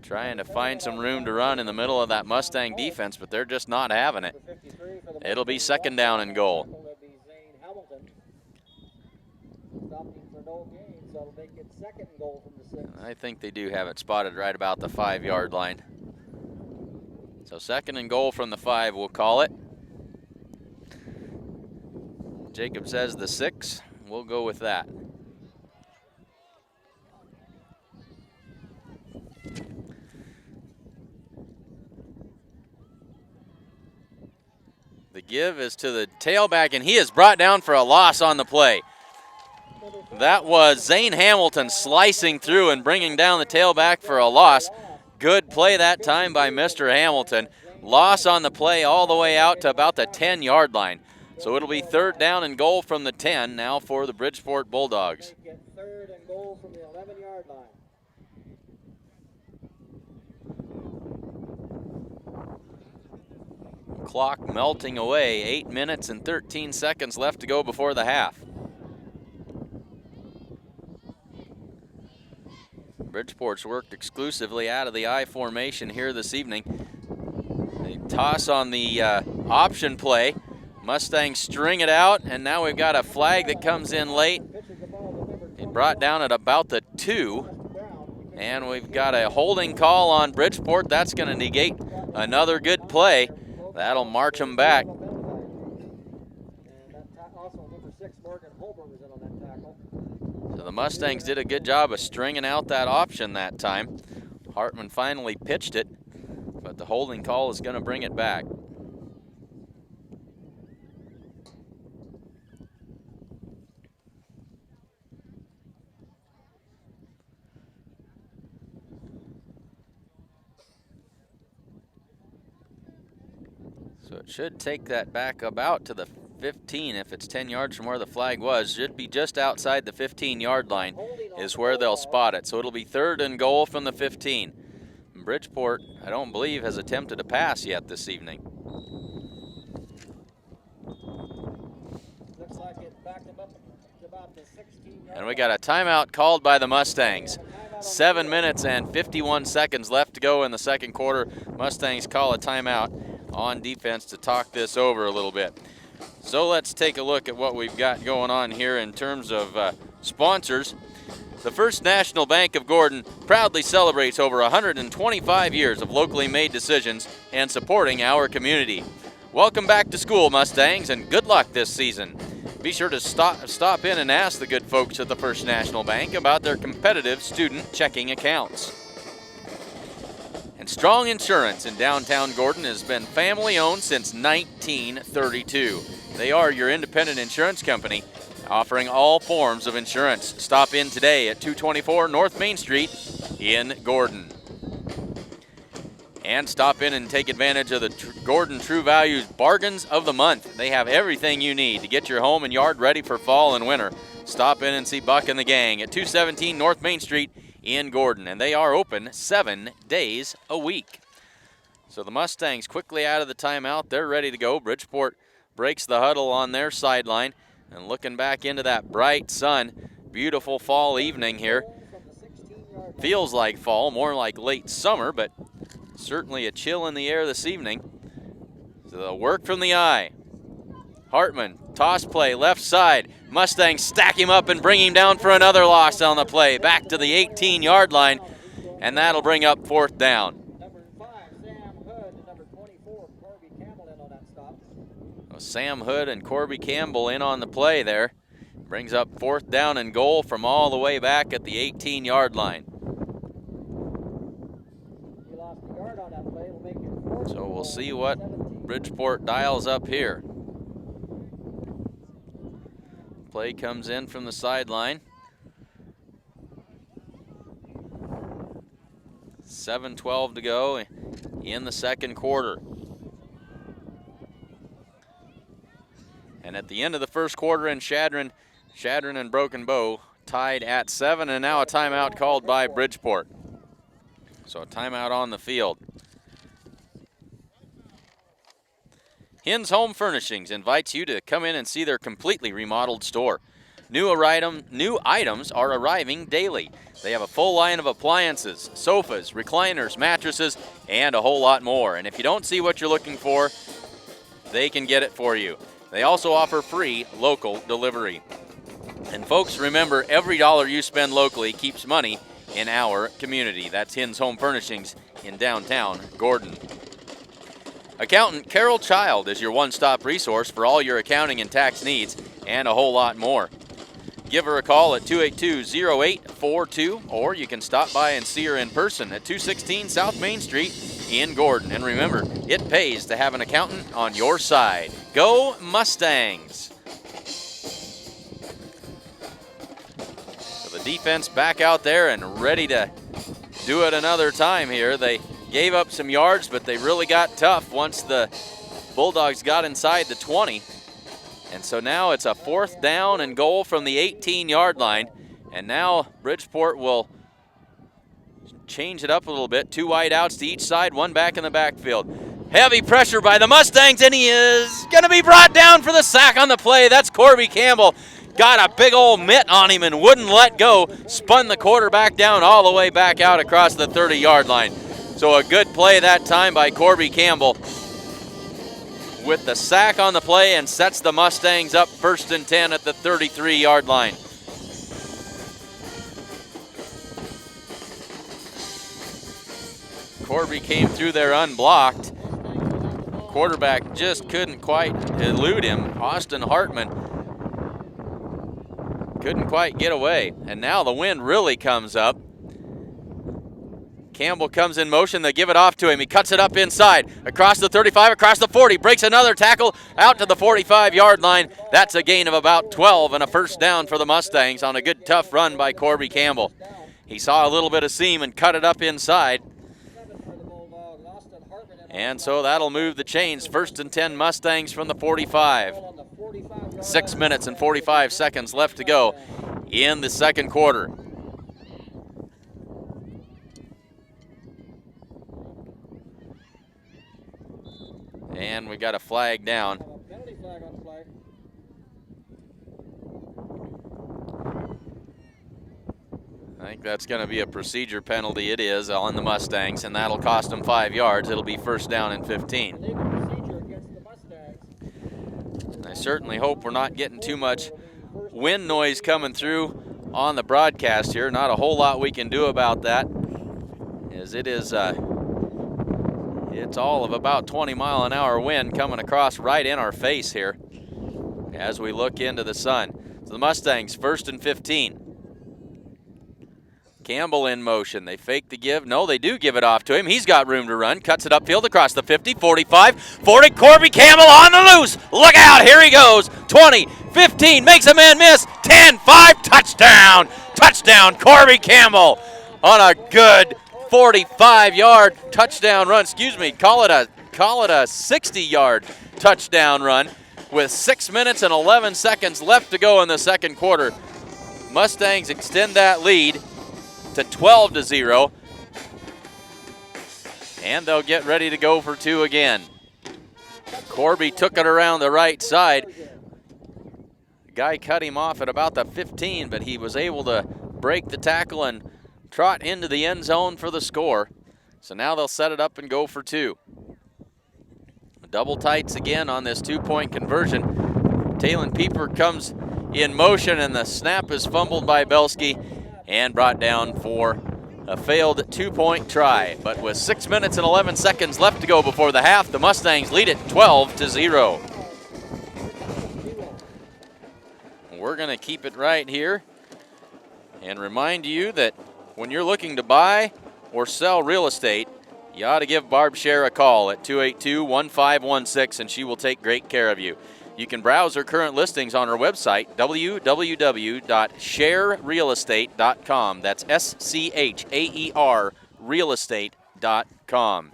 Trying to find some room to run in the middle of that Mustang defense, but they're just not having it. It'll be 2nd down and goal. I think they do have it spotted right about the 5-yard line. So 2nd and goal from the 5, we'll call it. Jacob says the 6. We'll go with that. The give is to the tailback, and he is brought down for a loss on the play. That was Zane Hamilton slicing through and bringing down the tailback for a loss. Good play that time by Mr. Hamilton. Loss on the play all the way out to about the 10-yard line. So it'll be 3rd down and goal from the 10 now for the Bridgeport Bulldogs. 3rd and goal from the 11-yard line. Clock melting away. 8 minutes and 13 seconds left to go before the half. Bridgeport's worked exclusively out of the I formation here this evening. They toss on the option play. Mustangs string it out, and now we've got a flag that comes in late. It brought down at about the 2, and we've got a holding call on Bridgeport. That's going to negate another good play. That'll march them back. So the Mustangs did a good job of stringing out that option that time. Hartman finally pitched it, but the holding call is going to bring it back. So it should take that back about to the 15 if it's 10 yards from where the flag was. Should be just outside the 15-yard line is where they'll spot it. So it'll be 3rd and goal from the 15. Bridgeport, I don't believe, has attempted a pass yet this evening. Looks like it backed them up to about the 16-yard. And we got a timeout called by the Mustangs. 7 minutes and 51 seconds left to go in the second quarter. Mustangs call a timeout on defense to talk this over a little bit. So let's take a look at what we've got going on here in terms of sponsors. The First National Bank of Gordon proudly celebrates over 125 years of locally made decisions and supporting our community. Welcome back to school, Mustangs, and good luck this season. Be sure to stop in and ask the good folks at the First National Bank about their competitive student checking accounts. And Strong Insurance in downtown Gordon has been family-owned since 1932. They are your independent insurance company, offering all forms of insurance. Stop in today at 224 North Main Street in Gordon. And stop in and take advantage of the Gordon True Values Bargains of the Month. They have everything you need to get your home and yard ready for fall and winter. Stop in and see Buck and the gang at 217 North Main Street in Gordon, and they are open 7 days a week. So the Mustangs quickly out of the timeout. They're ready to go. Bridgeport breaks the huddle on their sideline, and looking back into that bright sun, beautiful fall evening here. Feels like fall, more like late summer, but certainly a chill in the air this evening. So the work from the eye. Hartman, toss play, left side. Mustangs stack him up and bring him down for another loss on the play. Back to the 18-yard line, and that'll bring up 4th down. Number 5, Sam Hood, and number 24, Corby Campbell in on that stop. Sam Hood and Corby Campbell in on the play there. Brings up 4th down and goal from all the way back at the 18-yard line. He lost a yard on that play. Will make it 4th. So we'll see what Bridgeport dials up here. Play comes in from the sideline. 7:12 to go in the second quarter. And at the end of the first quarter in Sheridan and Broken Bow tied at 7, and now a timeout called by Bridgeport. So a timeout on the field. Hins Home Furnishings invites you to come in and see their completely remodeled store. New items are arriving daily. They have a full line of appliances, sofas, recliners, mattresses, and a whole lot more. And if you don't see what you're looking for, they can get it for you. They also offer free local delivery. And folks, remember, every dollar you spend locally keeps money in our community. That's Hins Home Furnishings in downtown Gordon. Accountant Carol Child is your one-stop resource for all your accounting and tax needs and a whole lot more. Give her a call at 282-0842, or you can stop by and see her in person at 216 South Main Street in Gordon. And remember, it pays to have an accountant on your side. Go Mustangs! So the defense back out there and ready to do it another time here. They gave up some yards, but they really got tough once the Bulldogs got inside the 20. And so now it's a 4th down and goal from the 18-yard line. And now Bridgeport will change it up a little bit. 2 wide outs to each side, 1 back in the backfield. Heavy pressure by the Mustangs, and he is going to be brought down for the sack on the play. That's Corby Campbell. got a big old mitt on him and wouldn't let go. Spun the quarterback down all the way back out across the 30-yard line. So a good play that time by Corby Campbell with the sack on the play and sets the Mustangs up 1st and 10 at the 33-yard line. Corby came through there unblocked. Quarterback just couldn't quite elude him. Austin Hartman couldn't quite get away. And now the wind really comes up. Campbell comes in motion. They give it off to him. He cuts it up inside, across the 35, across the 40, breaks another tackle out to the 45-yard line. That's a gain of about 12 and a 1st down for the Mustangs on a good tough run by Corby Campbell. He saw a little bit of seam and cut it up inside. And so that'll move the chains. 1st and 10 Mustangs from the 45. 6 minutes and 45 seconds left to go in the second quarter. And we got a flag down. Penalty flag on the flag. I think that's going to be a procedure penalty. It is on the Mustangs, and that'll cost them 5 yards. It'll be 1st down and 15. Legal procedure against the Mustangs. I certainly hope we're not getting too much wind noise coming through on the broadcast here. Not a whole lot we can do about that, as it is it's all of about 20-mile-an-hour wind coming across right in our face here as we look into the sun. So the Mustangs 1st and 15. Campbell in motion. They fake the give. No, they do give it off to him. He's got room to run. Cuts it upfield across the 50, 45, 40. Corby Campbell on the loose. Look out. Here he goes. 20, 15. Makes a man miss. 10, 5. Touchdown. Touchdown. Corby Campbell on a good 45-yard touchdown run. Excuse me. Call it a 60-yard touchdown run with 6 minutes and 11 seconds left to go in the second quarter. Mustangs extend that lead to 12-0, and they'll get ready to go for 2 again. Corby took it around the right side. The guy cut him off at about the 15, but he was able to break the tackle and trot into the end zone for the score. So now they'll set it up and go for 2. Double tights again on this 2-point conversion. Talon Pieper comes in motion, and the snap is fumbled by Belsky and brought down for a failed 2-point try. But with 6 minutes and 11 seconds left to go before the half, the Mustangs lead it 12-0. We're going to keep it right here and remind you that when you're looking to buy or sell real estate, you ought to give Barb Scher a call at 282-1516, and she will take great care of you. You can browse her current listings on her website, www.scherrealestate.com. That's SCHAER realestate.com.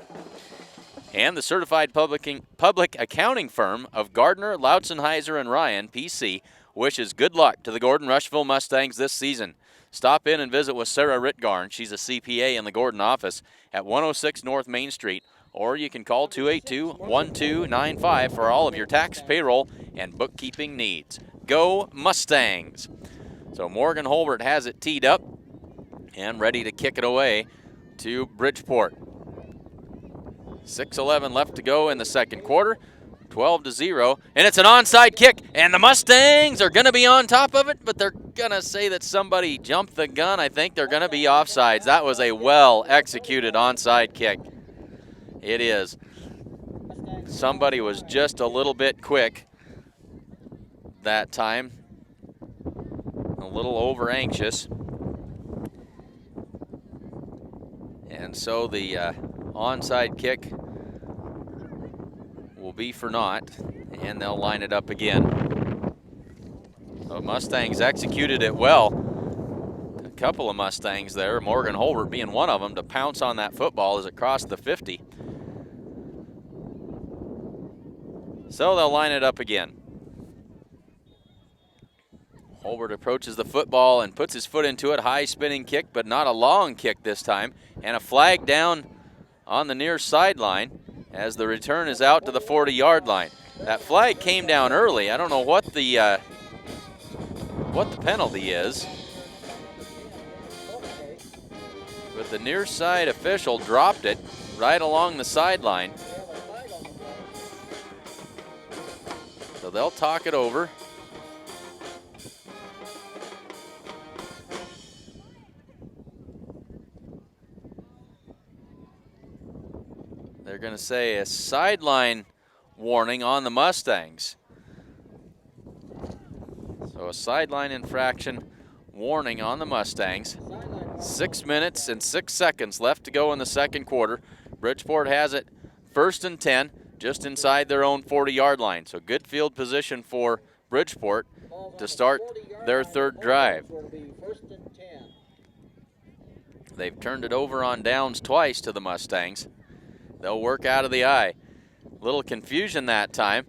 And the certified public accounting firm of Gardner, Lautzenheiser, and Ryan, PC, wishes good luck to the Gordon-Rushville Mustangs this season. Stop in and visit with Sarah Ritgarn. She's a CPA in the Gordon office at 106 North Main Street. Or you can call 282-1295 for all of your tax, payroll, and bookkeeping needs. Go Mustangs! So Morgan Holbert has it teed up and ready to kick it away to Bridgeport. 6:11 left to go in the second quarter. 12-0, and it's an onside kick, and the Mustangs are going to be on top of it, but they're going to say that somebody jumped the gun. I think they're going to be offsides. That was a well-executed onside kick. It is. Somebody was just a little bit quick that time, a little over-anxious. And so the onside kick will be for naught, and they'll line it up again. The Mustangs executed it well. A couple of Mustangs there, Morgan Holbert being one of them, to pounce on that football as it crossed the 50. So they'll line it up again. Holbert approaches the football and puts his foot into it. High spinning kick, but not a long kick this time. And a flag down on the near sideline as the return is out to the 40-yard line. That flag came down early. I don't know what the what the penalty is, but the near side official dropped it right along the sideline. So they'll talk it over. They're going to say a sideline warning on the Mustangs. So a sideline infraction warning on the Mustangs. 6 minutes and 6 seconds left to go in the second quarter. Bridgeport has it 1st and 10, just inside their own 40-yard line. So good field position for Bridgeport to start their third drive. They've turned it over on downs twice to the Mustangs. They'll work out of the eye. Little confusion that time.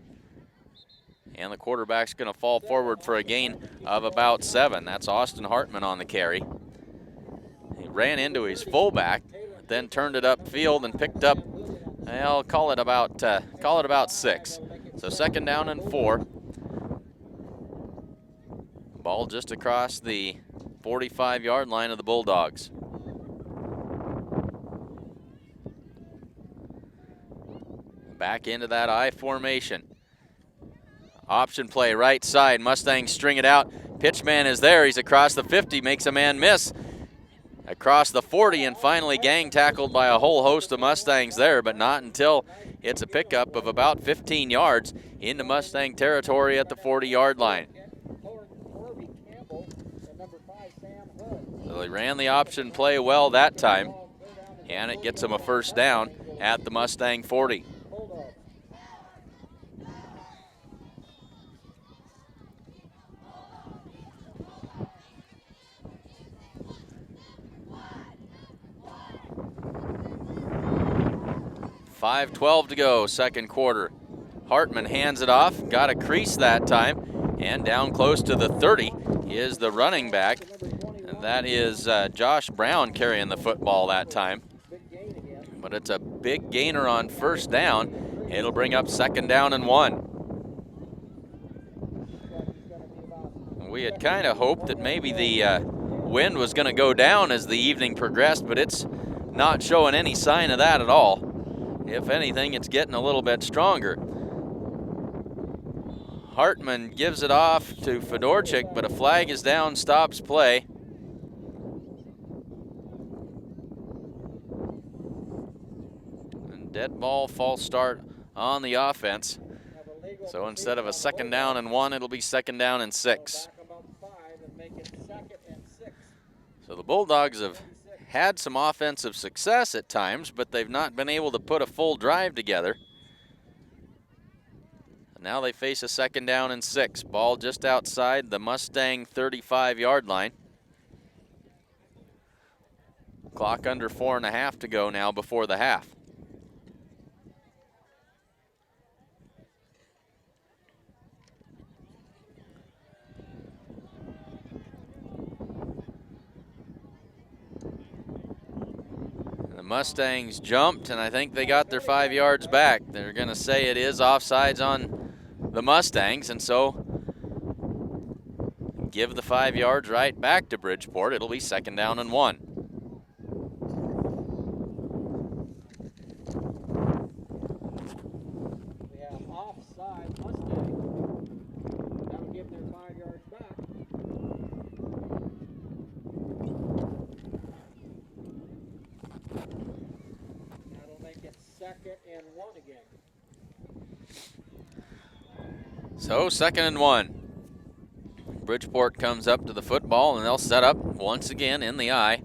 And the quarterback's going to fall forward for a gain of about 7. That's Austin Hartman on the carry. He ran into his fullback, then turned it upfield and picked up, I'll call it about 6. So 2nd down and 4. Ball just across the 45-yard line of the Bulldogs. Back into that I formation. Option play right side. Mustangs string it out. Pitchman is there. He's across the 50, makes a man miss. Across the 40, and finally gang tackled by a whole host of Mustangs there, but not until it's a pickup of about 15 yards into Mustang territory at the 40-yard line. So they ran the option play well that time, and it gets them a 1st down at the Mustang 40. .5:12 to go, second quarter. Hartman hands it off, got a crease that time, and down close to the 30 is the running back. And that is Josh Brown carrying the football that time. But it's a big gainer on 1st down. It'll bring up 2nd down and 1. We had kind of hoped that maybe the wind was going to go down as the evening progressed, but it's not showing any sign of that at all. If anything, it's getting a little bit stronger. Hartman gives it off to Fedorchik, but a flag is down, stops play. And dead ball, false start on the offense. So instead of a 2nd down and 1, it'll be 2nd down and 6. So the Bulldogs have had some offensive success at times, but they've not been able to put a full drive together. And now they face a 2nd down and 6. Ball just outside the Mustang 35-yard line. Clock under 4.5 to go now before the half. Mustangs jumped, and I think they got their 5 yards back. They're going to say it is offsides on the Mustangs, and so give the 5 yards right back to Bridgeport. It'll be 2nd down and 1. We have offside Mustang. That would give their 5 yards back. That'll make it 2nd and 1 again. So 2nd and 1. Bridgeport comes up to the football, and they'll set up once again in the eye.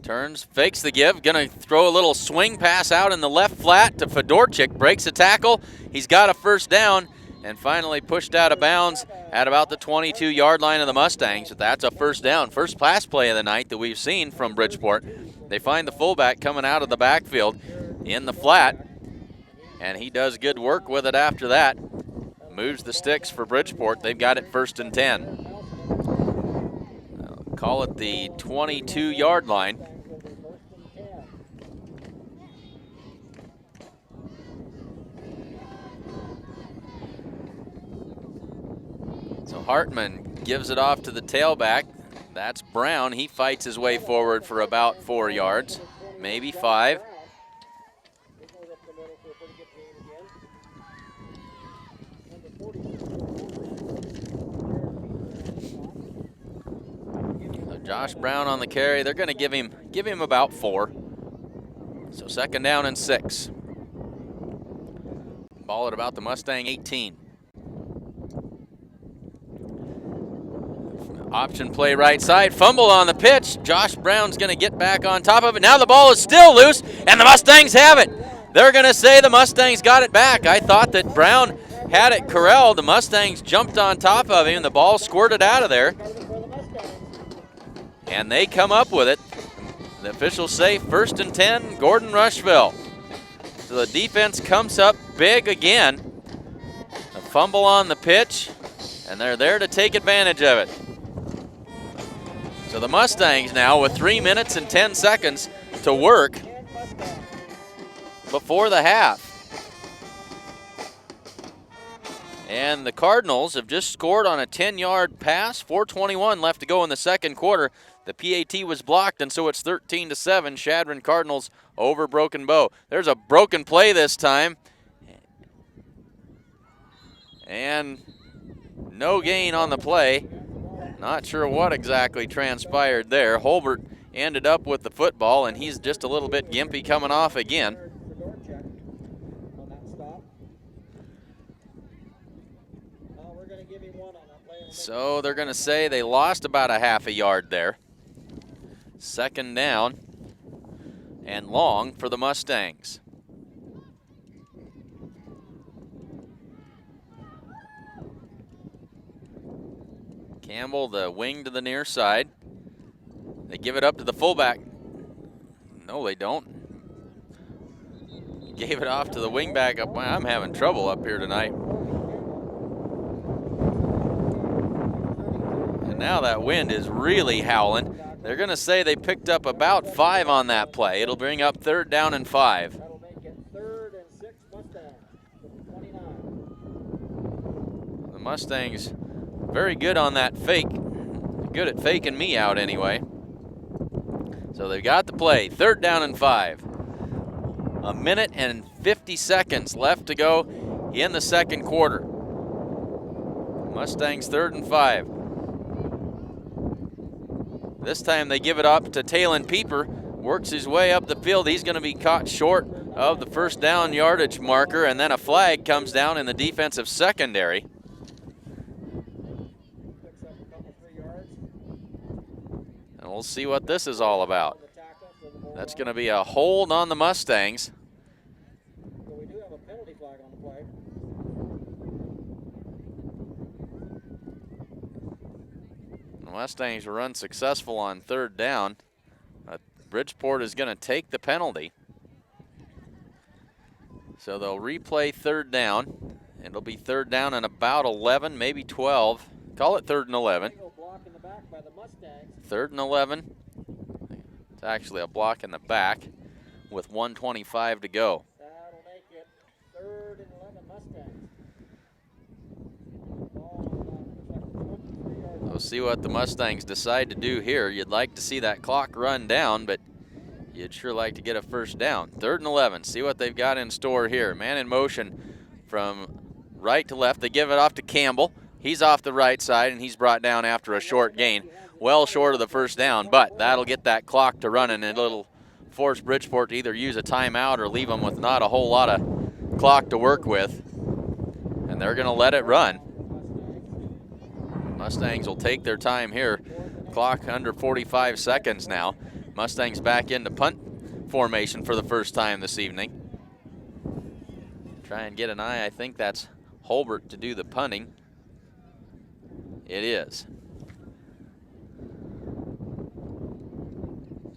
Turns, fakes the give, gonna throw a little swing pass out in the left flat to Fedorchik, breaks a tackle. He's got a 1st down, and finally pushed out of bounds at about the 22-yard line of the Mustangs. That's a 1st down. First pass play of the night that we've seen from Bridgeport. They find the fullback coming out of the backfield in the flat, and he does good work with it after that. Moves the sticks for Bridgeport. They've got it 1st and 10. Call it the 22-yard line. So Hartman gives it off to the tailback. That's Brown. He fights his way forward for about 4 yards, maybe 5. So Josh Brown on the carry. They're going to give him about 4. So 2nd down and 6. Ball at about the Mustang 18. Option play right side, fumble on the pitch. Josh Brown's going to get back on top of it. Now the ball is still loose, and the Mustangs have it. They're going to say the Mustangs got it back. I thought that Brown had it corralled. The Mustangs jumped on top of him. The ball squirted out of there, and they come up with it. The officials say 1st and 10, Gordon-Rushville. So the defense comes up big again. A fumble on the pitch, and they're there to take advantage of it. So the Mustangs now with 3 minutes and 10 seconds to work before the half. And the Cardinals have just scored on a 10-yard pass. 4:21 left to go in the 2nd quarter. The PAT was blocked, and so it's 13-7. Sheridan Cardinals over Broken Bow. There's a broken play this time. And no gain on the play. Not sure what exactly transpired there. Holbert ended up with the football, and he's just a little bit gimpy coming off again. So they're going to say they lost about a half a yard there. 2nd down and long for the Mustangs. Campbell, the wing to the near side. They give it up to the fullback. No, they don't. Gave it off to the wingback. I'm having trouble up here tonight. And now that wind is really howling. They're going to say they picked up about 5 on that play. It'll bring up 3rd down and 5. That'll make it 3rd and 6 Mustangs. 29. The Mustangs very good on that fake. Good at faking me out anyway. So they've got the play. 3rd down and 5. 1 minute and 50 seconds left to go in the 2nd quarter. Mustangs 3rd and 5. This time they give it up to Talon Pieper. Works his way up the field. He's going to be caught short of the 1st down yardage marker, and then a flag comes down in the defensive secondary. And we'll see what this is all about. That's going to be a hold on the Mustangs. But we do have a penalty flag on the play. The Mustangs were unsuccessful on 3rd down. Bridgeport is going to take the penalty. So they'll replay 3rd down. It'll be 3rd down and about 11, maybe 12. Call it 3rd and 11. 3rd and 11. It's actually a block in the back with 1:25 to go. That'll make it 3rd and 11 Mustangs. We'll see what the Mustangs decide to do here. You'd like to see that clock run down, but you'd sure like to get a 1st down. 3rd and 11. See what they've got in store here. Man in motion from right to left. They give it off to Campbell. He's off the right side, and he's brought down after a short gain. Well short of the 1st down, but that'll get that clock to running, and it'll force Bridgeport to either use a timeout or leave them with not a whole lot of clock to work with. And they're going to let it run. Mustangs will take their time here. Clock under 45 seconds now. Mustangs back into punt formation for the 1st time this evening. Try and get an eye. I think that's Holbert to do the punting. It is.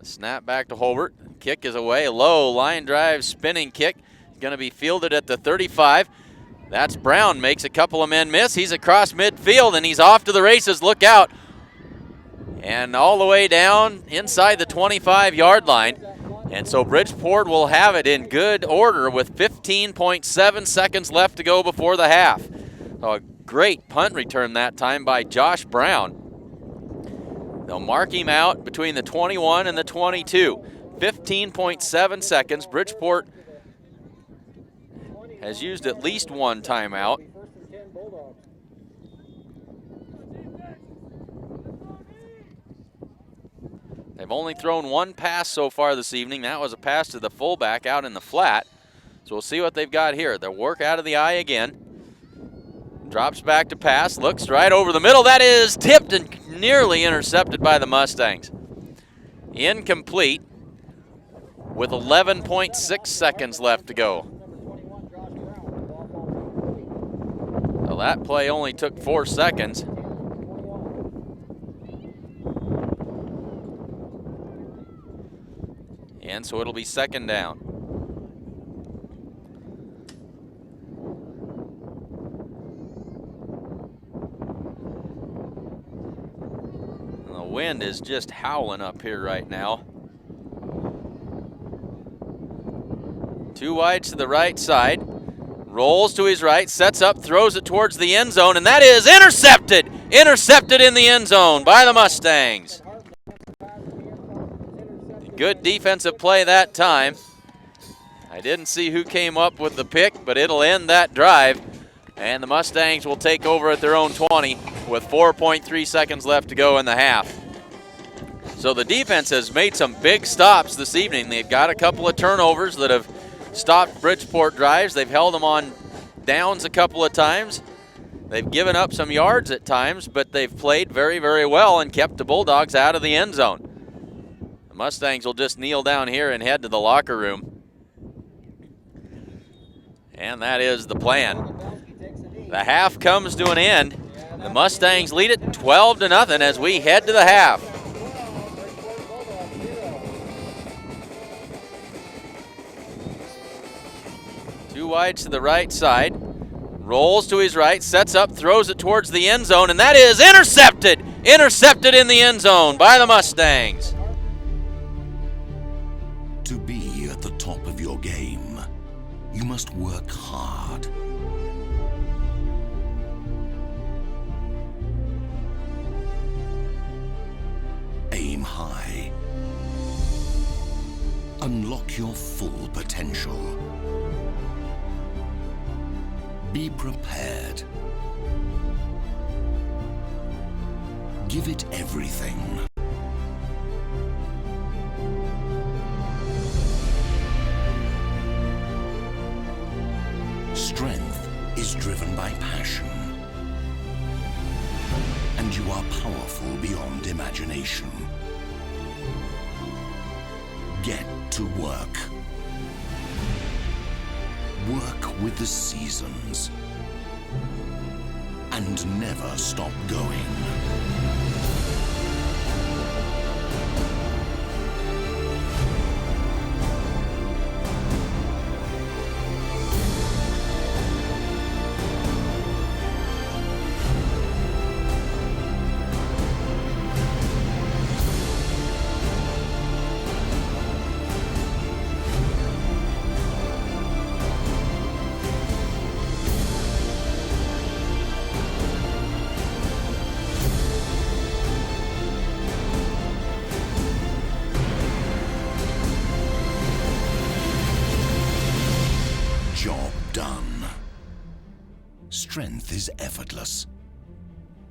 Snap back to Holbert. Kick is away. Low line drive spinning kick. Going to be fielded at the 35. That's Brown. Makes a couple of men miss. He's across midfield and he's off to the races. Look out. And all the way down inside the 25-yard line. And so Bridgeport will have it in good order with 15.7 seconds left to go before the half. So a great punt return that time by Josh Brown. They'll mark him out between the 21 and the 22. 15.7 seconds. Bridgeport has used at least one timeout. They've only thrown one pass so far this evening. That was a pass to the fullback out in the flat. So we'll see what they've got here. They'll work out of the eye again. Drops back to pass, looks right over the middle. That is tipped and nearly intercepted by the Mustangs. Incomplete with 11.6 seconds left to go. So that play only took 4 seconds. And so it'll be second down. The wind is just howling up here right now. 2 wides to the right side. Rolls to his right, sets up, throws it towards the end zone, and that is intercepted! Intercepted in the end zone by the Mustangs. Good defensive play that time. I didn't see who came up with the pick, but it'll end that drive. And the Mustangs will take over at their own 20 with 4.3 seconds left to go in the half. So the defense has made some big stops this evening. They've got a couple of turnovers that have stopped Bridgeport drives. They've held them on downs a couple of times. They've given up some yards at times, but they've played very, very well and kept the Bulldogs out of the end zone. The Mustangs will just kneel down here and head to the locker room. And that is the plan. The half comes to an end. The Mustangs lead it 12-0 as we head to the half. Two wides to the right side. Rolls to his right, sets up, throws it towards the end zone, and that is intercepted! Intercepted in the end zone by the Mustangs. To be at the top of your game, you must work hard. Aim high. Unlock your full potential. Be prepared. Give it everything. Strength is driven by passion. And you are powerful beyond imagination. Get to work. Work with the seasons. And never stop going. Job done. Strength is effortless.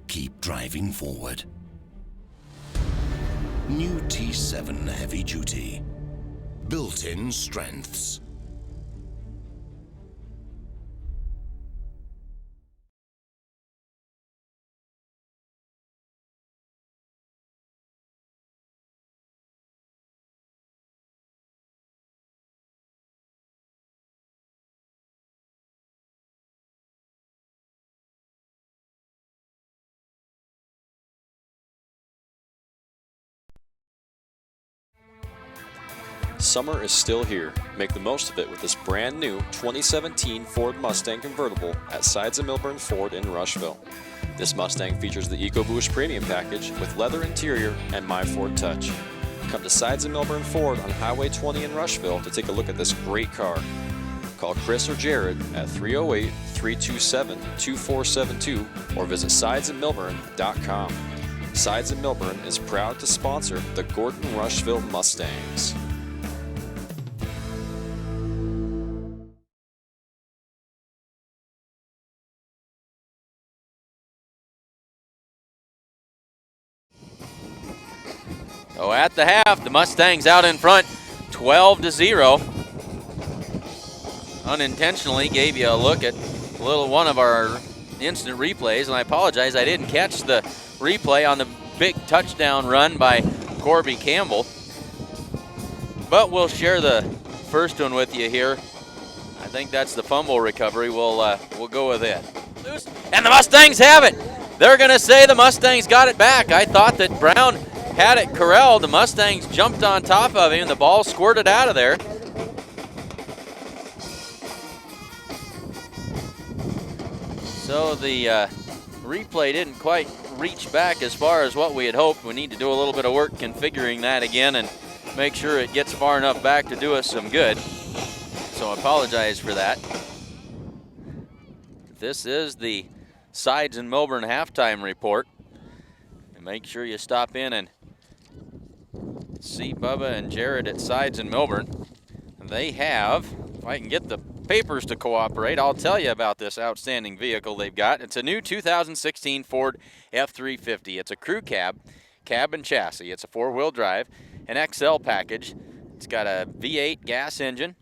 Keep driving forward. New T7 Heavy Duty. Built-in strengths. Summer is still here. Make the most of it with this brand new 2017 Ford Mustang convertible at Sides of Milburn Ford in Rushville. This Mustang features the EcoBoost Premium Package with leather interior and My Ford Touch. Come to Sides of Milburn Ford on Highway 20 in Rushville to take a look at this great car. Call Chris or Jared at 308-327-2472 or visit sidesandmilburn.com. Sides and Milburn is proud to sponsor the Gordon-Rushville Mustangs. So at the half, the Mustangs out in front, 12-0. Unintentionally gave you a look at one of our instant replays, and I apologize, I didn't catch the replay on the big touchdown run by Corby Campbell. But we'll share the first one with you here. I think that's the fumble recovery. We'll go with it. And the Mustangs have it. They're going to say the Mustangs got it back. I thought that Brown had it corralled. The Mustangs jumped on top of him. The ball squirted out of there. So the replay didn't quite reach back as far as what we had hoped. We need to do a little bit of work configuring that again and make sure it gets far enough back to do us some good. So I apologize for that. This is the Sides and Milburn halftime report. And make sure you stop in and see Bubba and Jared at Sides and Milburn. And they have, if I can get the papers to cooperate, I'll tell you about this outstanding vehicle they've got. It's a new 2016 Ford F-350. It's a crew cab and chassis. It's a four-wheel drive, an XL package. It's got a V8 gas engine,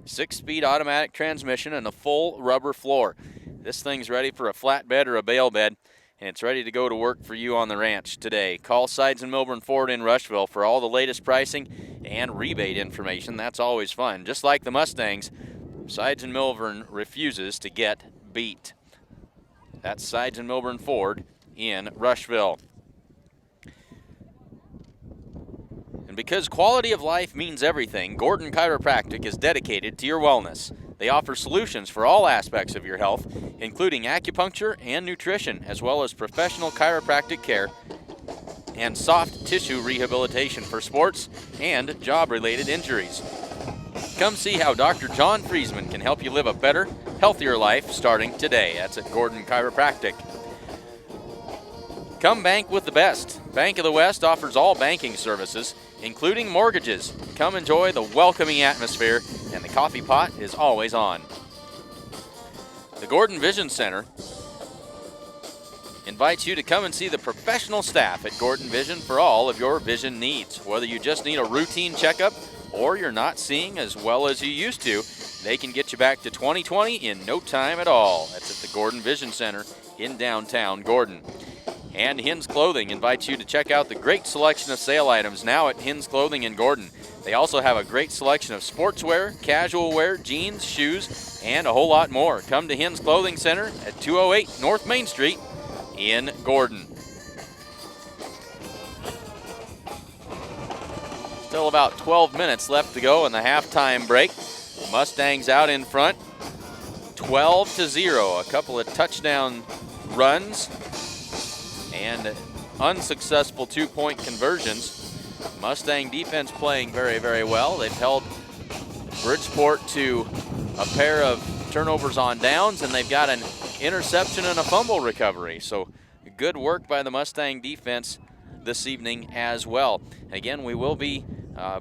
6-speed automatic transmission, and a full rubber floor. This thing's ready for a flatbed or a bale bed, and it's ready to go to work for you on the ranch today. Call Sides and Milburn Ford in Rushville for all the latest pricing and rebate information. That's always fun. Just like the Mustangs, Sides and Milburn refuses to get beat. That's Sides and Milburn Ford in Rushville. And because quality of life means everything, Gordon Chiropractic is dedicated to your wellness. They offer solutions for all aspects of your health, including acupuncture and nutrition, as well as professional chiropractic care and soft tissue rehabilitation for sports and job-related injuries. Come see how Dr. John Friesman can help you live a better, healthier life starting today. That's at Gordon Chiropractic. Come bank with the best. Bank of the West offers all banking services, including mortgages. Come enjoy the welcoming atmosphere, and the coffee pot is always on. The Gordon Vision Center invites you to come and see the professional staff at Gordon Vision for all of your vision needs. Whether you just need a routine checkup or you're not seeing as well as you used to, they can get you back to 20/20 in no time at all. That's at the Gordon Vision Center in downtown Gordon. And Hins Clothing invites you to check out the great selection of sale items now at Hins Clothing in Gordon. They also have a great selection of sportswear, casual wear, jeans, shoes, and a whole lot more. Come to Hins Clothing Center at 208 North Main Street in Gordon. Still about 12 minutes left to go in the halftime break. Mustangs out in front, 12-0. A couple of touchdown runs and unsuccessful two-point conversions. Mustang defense playing very, very well. They've held Bridgeport to a pair of turnovers on downs, and they've got an interception and a fumble recovery. So good work by the Mustang defense this evening as well. Again, we will be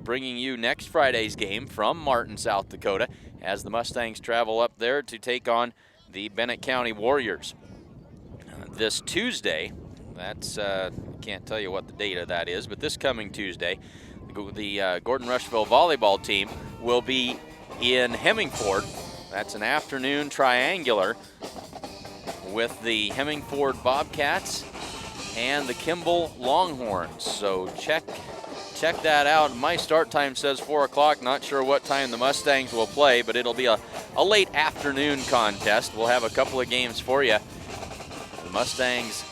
bringing you next Friday's game from Martin, South Dakota, as the Mustangs travel up there to take on the Bennett County Warriors. This Tuesday, that's, can't tell you what the date of that is, but this coming Tuesday, the Gordon-Rushville volleyball team will be in Hemmingford. That's an afternoon triangular with the Hemmingford Bobcats and the Kimball Longhorns. So check that out. My start time says 4 o'clock. Not sure what time the Mustangs will play, but it'll be a late afternoon contest. We'll have a couple of games for you. The Mustangs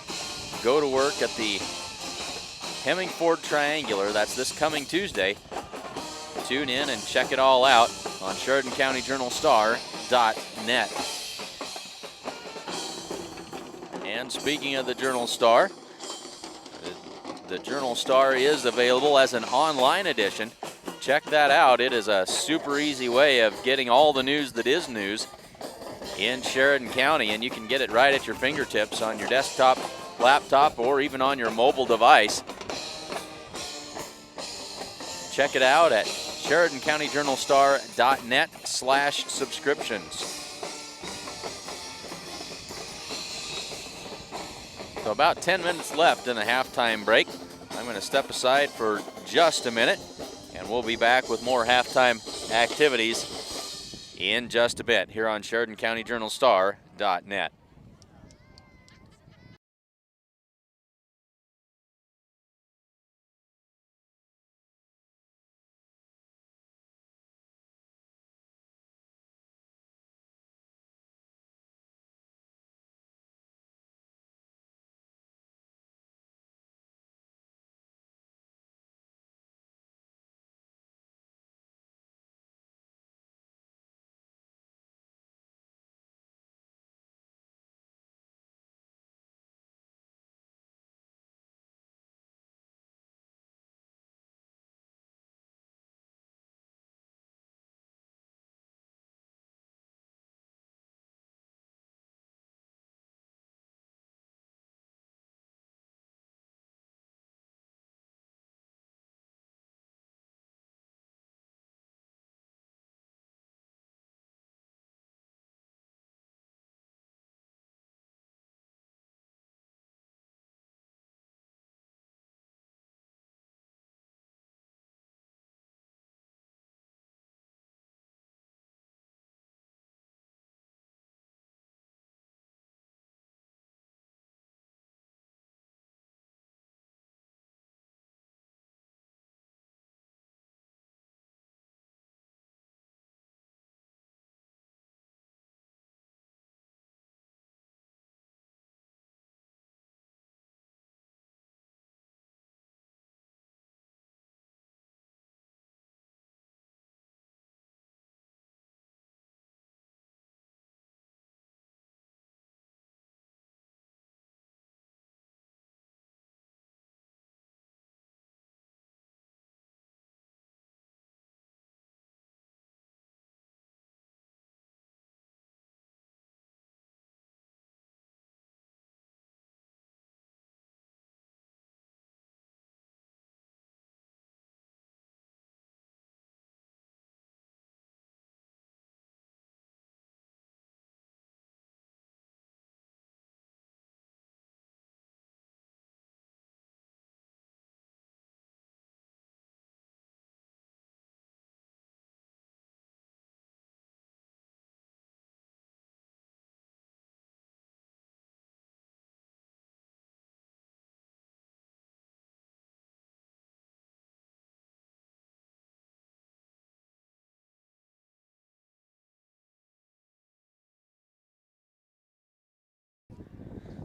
go to work at the Hemmingford Triangular. That's this coming Tuesday. Tune in and check it all out on Sheridan County Journal Star.net. And speaking of the Journal Star, the Journal Star is available as an online edition. check that out. It is a super easy way of getting all the news that is news in Sheridan County, and you can get it right at your fingertips on your desktop, laptop, or even on your mobile device. Check it out at SheridanCountyJournalStar.net/subscriptions. So about 10 minutes left in the halftime break. I'm going to step aside for just a minute, and we'll be back with more halftime activities in just a bit here on SheridanCountyJournalStar.net.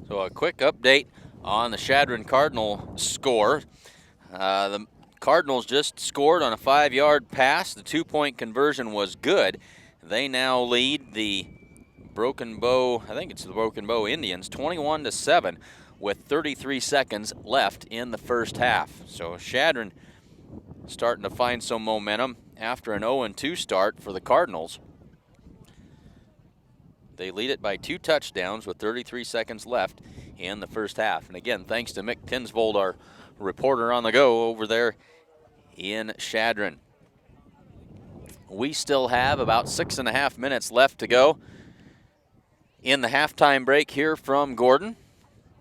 So a quick update on the Sheridan Cardinal score. The Cardinals just scored on a 5-yard pass. The 2-point conversion was good. They now lead the Broken Bow, I think it's the Broken Bow Indians, 21-7 with 33 seconds left in the first half. So Sheridan starting to find some momentum after an 0-2 start for the Cardinals. They lead it by 2 touchdowns with 33 seconds left in the first half. And again, thanks to Mick Tinsvold, our reporter on the go over there in Sheridan. We still have about 6.5 minutes left to go in the halftime break here from Gordon.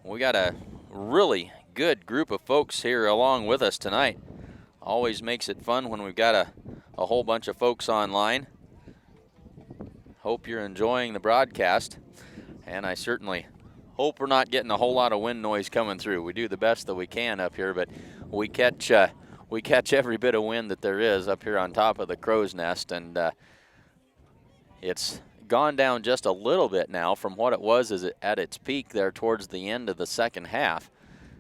We got a really good group of folks here along with us tonight. Always makes it fun when we've got a whole bunch of folks online. Hope you're enjoying the broadcast, and I certainly hope we're not getting a whole lot of wind noise coming through. We do the best that we can up here, but we catch every bit of wind that there is up here on top of the crow's nest, and it's gone down just a little bit now from what it was at its peak there towards the end of the second half.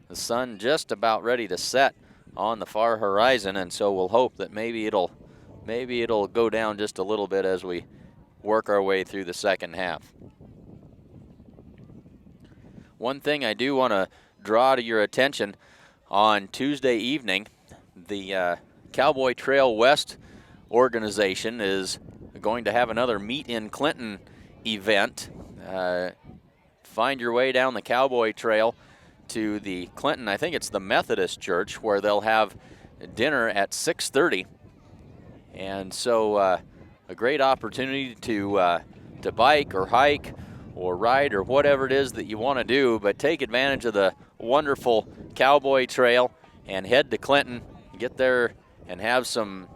The sun just about ready to set on the far horizon, and so we'll hope that maybe it'll go down just a little bit as we work our way through the second half. One thing I do want to draw to your attention, on Tuesday evening, the Cowboy Trail West organization is going to have another Meet in Clinton event. Find your way down the Cowboy Trail to the Clinton, I think it's the Methodist Church, where they'll have dinner at 6:30. And so a great opportunity to bike or hike or ride or whatever it is that you want to do, but take advantage of the wonderful Cowboy Trail and head to Clinton, get there and have some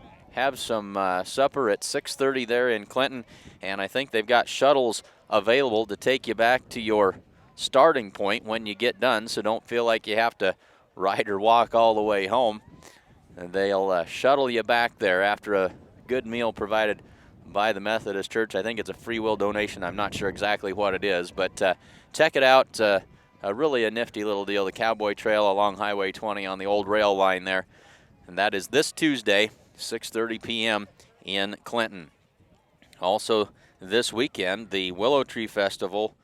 supper at 6:30 there in Clinton. And I think they've got shuttles available to take you back to your starting point when you get done, so don't feel like you have to ride or walk all the way home. And they'll shuttle you back there after a good meal provided by the Methodist Church. I think it's a free will donation. I'm not sure exactly what it is, but check it out. Really a nifty little deal. The Cowboy Trail along Highway 20 on the old rail line there. And that is this Tuesday, 6:30 p.m. in Clinton. Also this weekend, the Willow Tree Festival.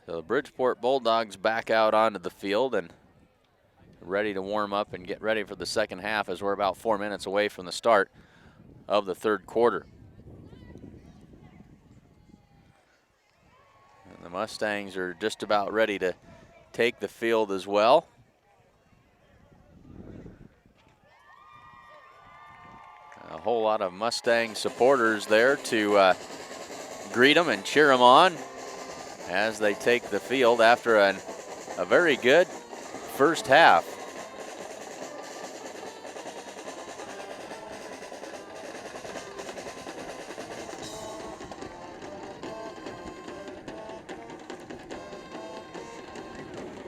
So the Bridgeport Bulldogs back out onto the field and ready to warm up and get ready for the second half, as we're about 4 minutes away from the start of the third quarter. And the Mustangs are just about ready to take the field as well. A whole lot of Mustang supporters there to greet them and cheer them on as they take the field after a very good first half.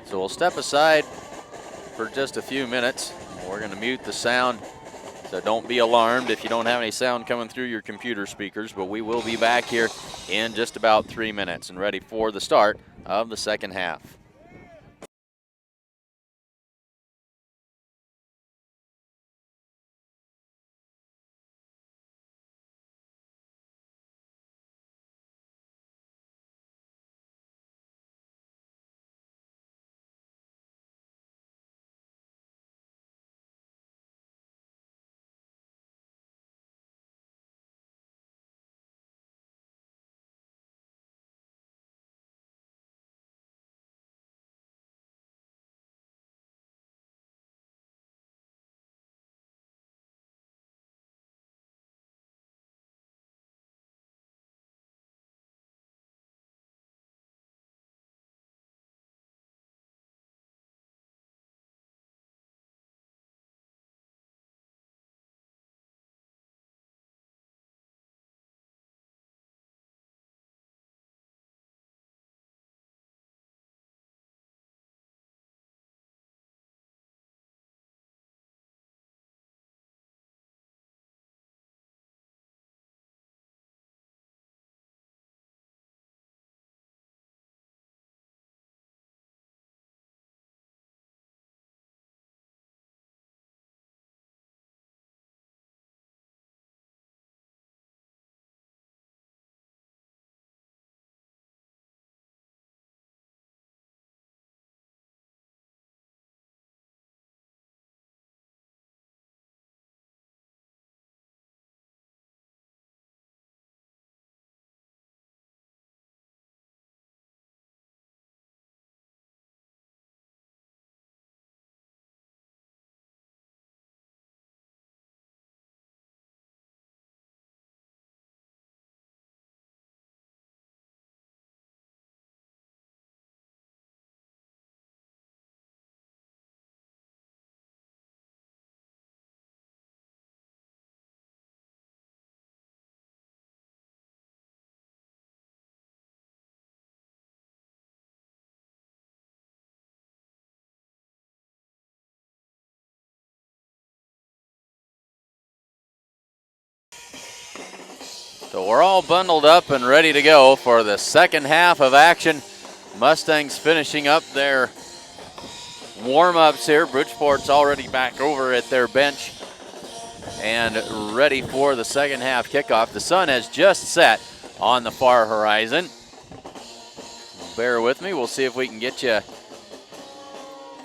So we'll step aside for just a few minutes. We're going to mute the sound, so don't be alarmed if you don't have any sound coming through your computer speakers, but we will be back here in just about 3 minutes and ready for the start of the second half. So we're all bundled up and ready to go for the second half of action. Mustangs finishing up their warm-ups here. Bridgeport's already back over at their bench and ready for the second half kickoff. The sun has just set on the far horizon. Bear with me, we'll see if we can get you.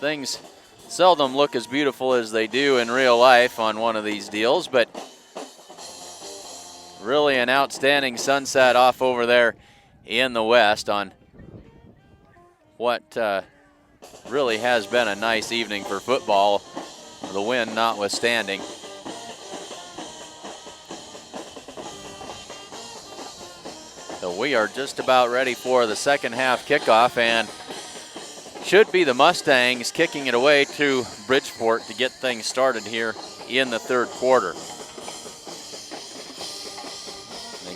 Things seldom look as beautiful as they do in real life on one of these deals, but really an outstanding sunset off over there in the west on what really has been a nice evening for football, the wind notwithstanding. So we are just about ready for the second half kickoff, and should be the Mustangs kicking it away to Bridgeport to get things started here in the third quarter.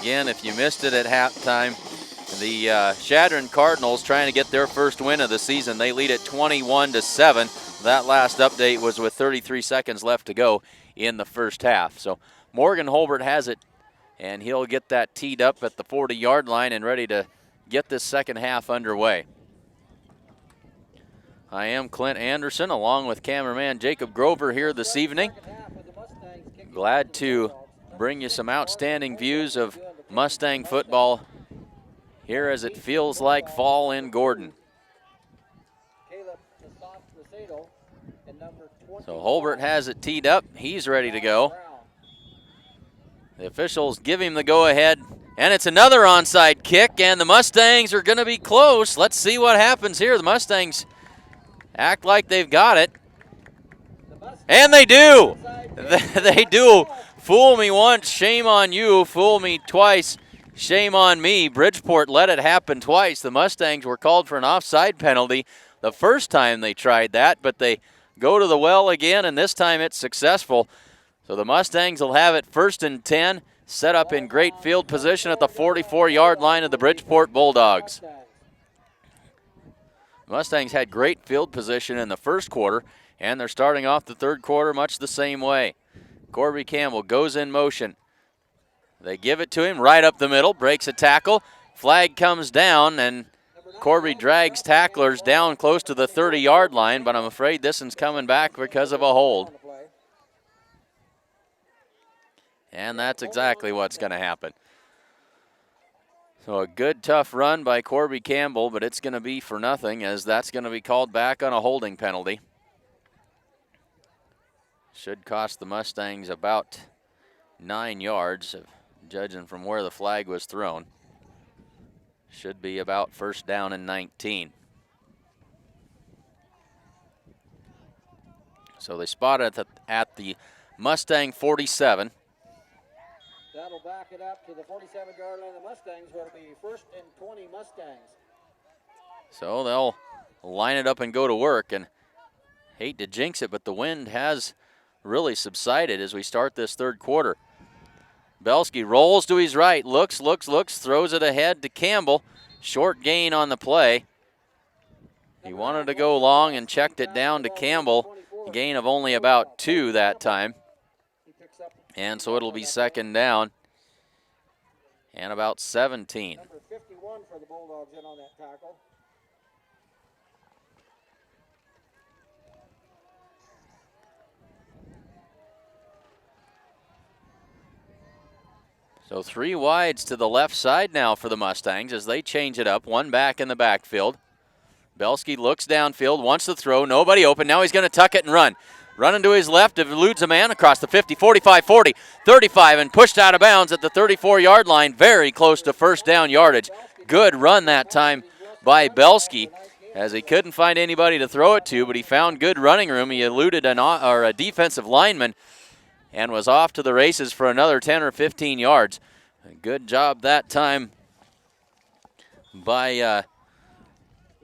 Again, if you missed it at halftime, the Sheridan Cardinals trying to get their first win of the season. They lead at 21-7. That last update was with 33 seconds left to go in the first half. So Morgan Holbert has it, and he'll get that teed up at the 40-yard line and ready to get this second half underway. I am Clint Anderson along with cameraman Jacob Grover here this evening. Glad to bring you some outstanding views of Mustang football here as it feels like fall in Gordon. So Holbert has it teed up. He's ready to go. The officials give him the go-ahead, and it's another onside kick, and the Mustangs are going to be close. Let's see what happens here. The Mustangs act like they've got it, and they do. They do. Fool me once, shame on you. Fool me twice, shame on me. Bridgeport let it happen twice. The Mustangs were called for an offside penalty the first time they tried that, but they go to the well again, and this time it's successful. So the Mustangs will have it 1st and 10, set up in great field position at the 44-yard line of the Bridgeport Bulldogs. Mustangs had great field position in the first quarter, and they're starting off the third quarter much the same way. Corby Campbell goes in motion. They give it to him right up the middle, breaks a tackle. Flag comes down, and Corby drags tacklers down close to the 30-yard line, but I'm afraid this one's coming back because of a hold. And that's exactly what's going to happen. So a good, tough run by Corby Campbell, but it's going to be for nothing, as that's going to be called back on a holding penalty. Should cost the Mustangs about 9 yards, judging from where the flag was thrown. Should be about 1st down and 19. So they spot it at the Mustang 47. That'll back it up to the 47-yard line of the Mustangs, where it'll be 1st and 20 Mustangs. So they'll line it up and go to work, and hate to jinx it, but the wind has really subsided as we start this third quarter. Belsky rolls to his right, looks, throws it ahead to Campbell. Short gain on the play. He wanted to go long and checked it down to Campbell. A gain of only about 2 that time. And so it'll be 2nd down and about 17. Number 51 for the Bulldogs in on that tackle. So 3 wides to the left side now for the Mustangs as they change it up. 1 back in the backfield. Belsky looks downfield, wants to throw, nobody open. Now he's going to tuck it and run. Running to his left, eludes a man across the 50, 45, 40, 35, and pushed out of bounds at the 34-yard line, very close to 1st down yardage. Good run that time by Belsky, as he couldn't find anybody to throw it to, but he found good running room. He eluded a defensive lineman and was off to the races for another 10 or 15 yards. Good job that time by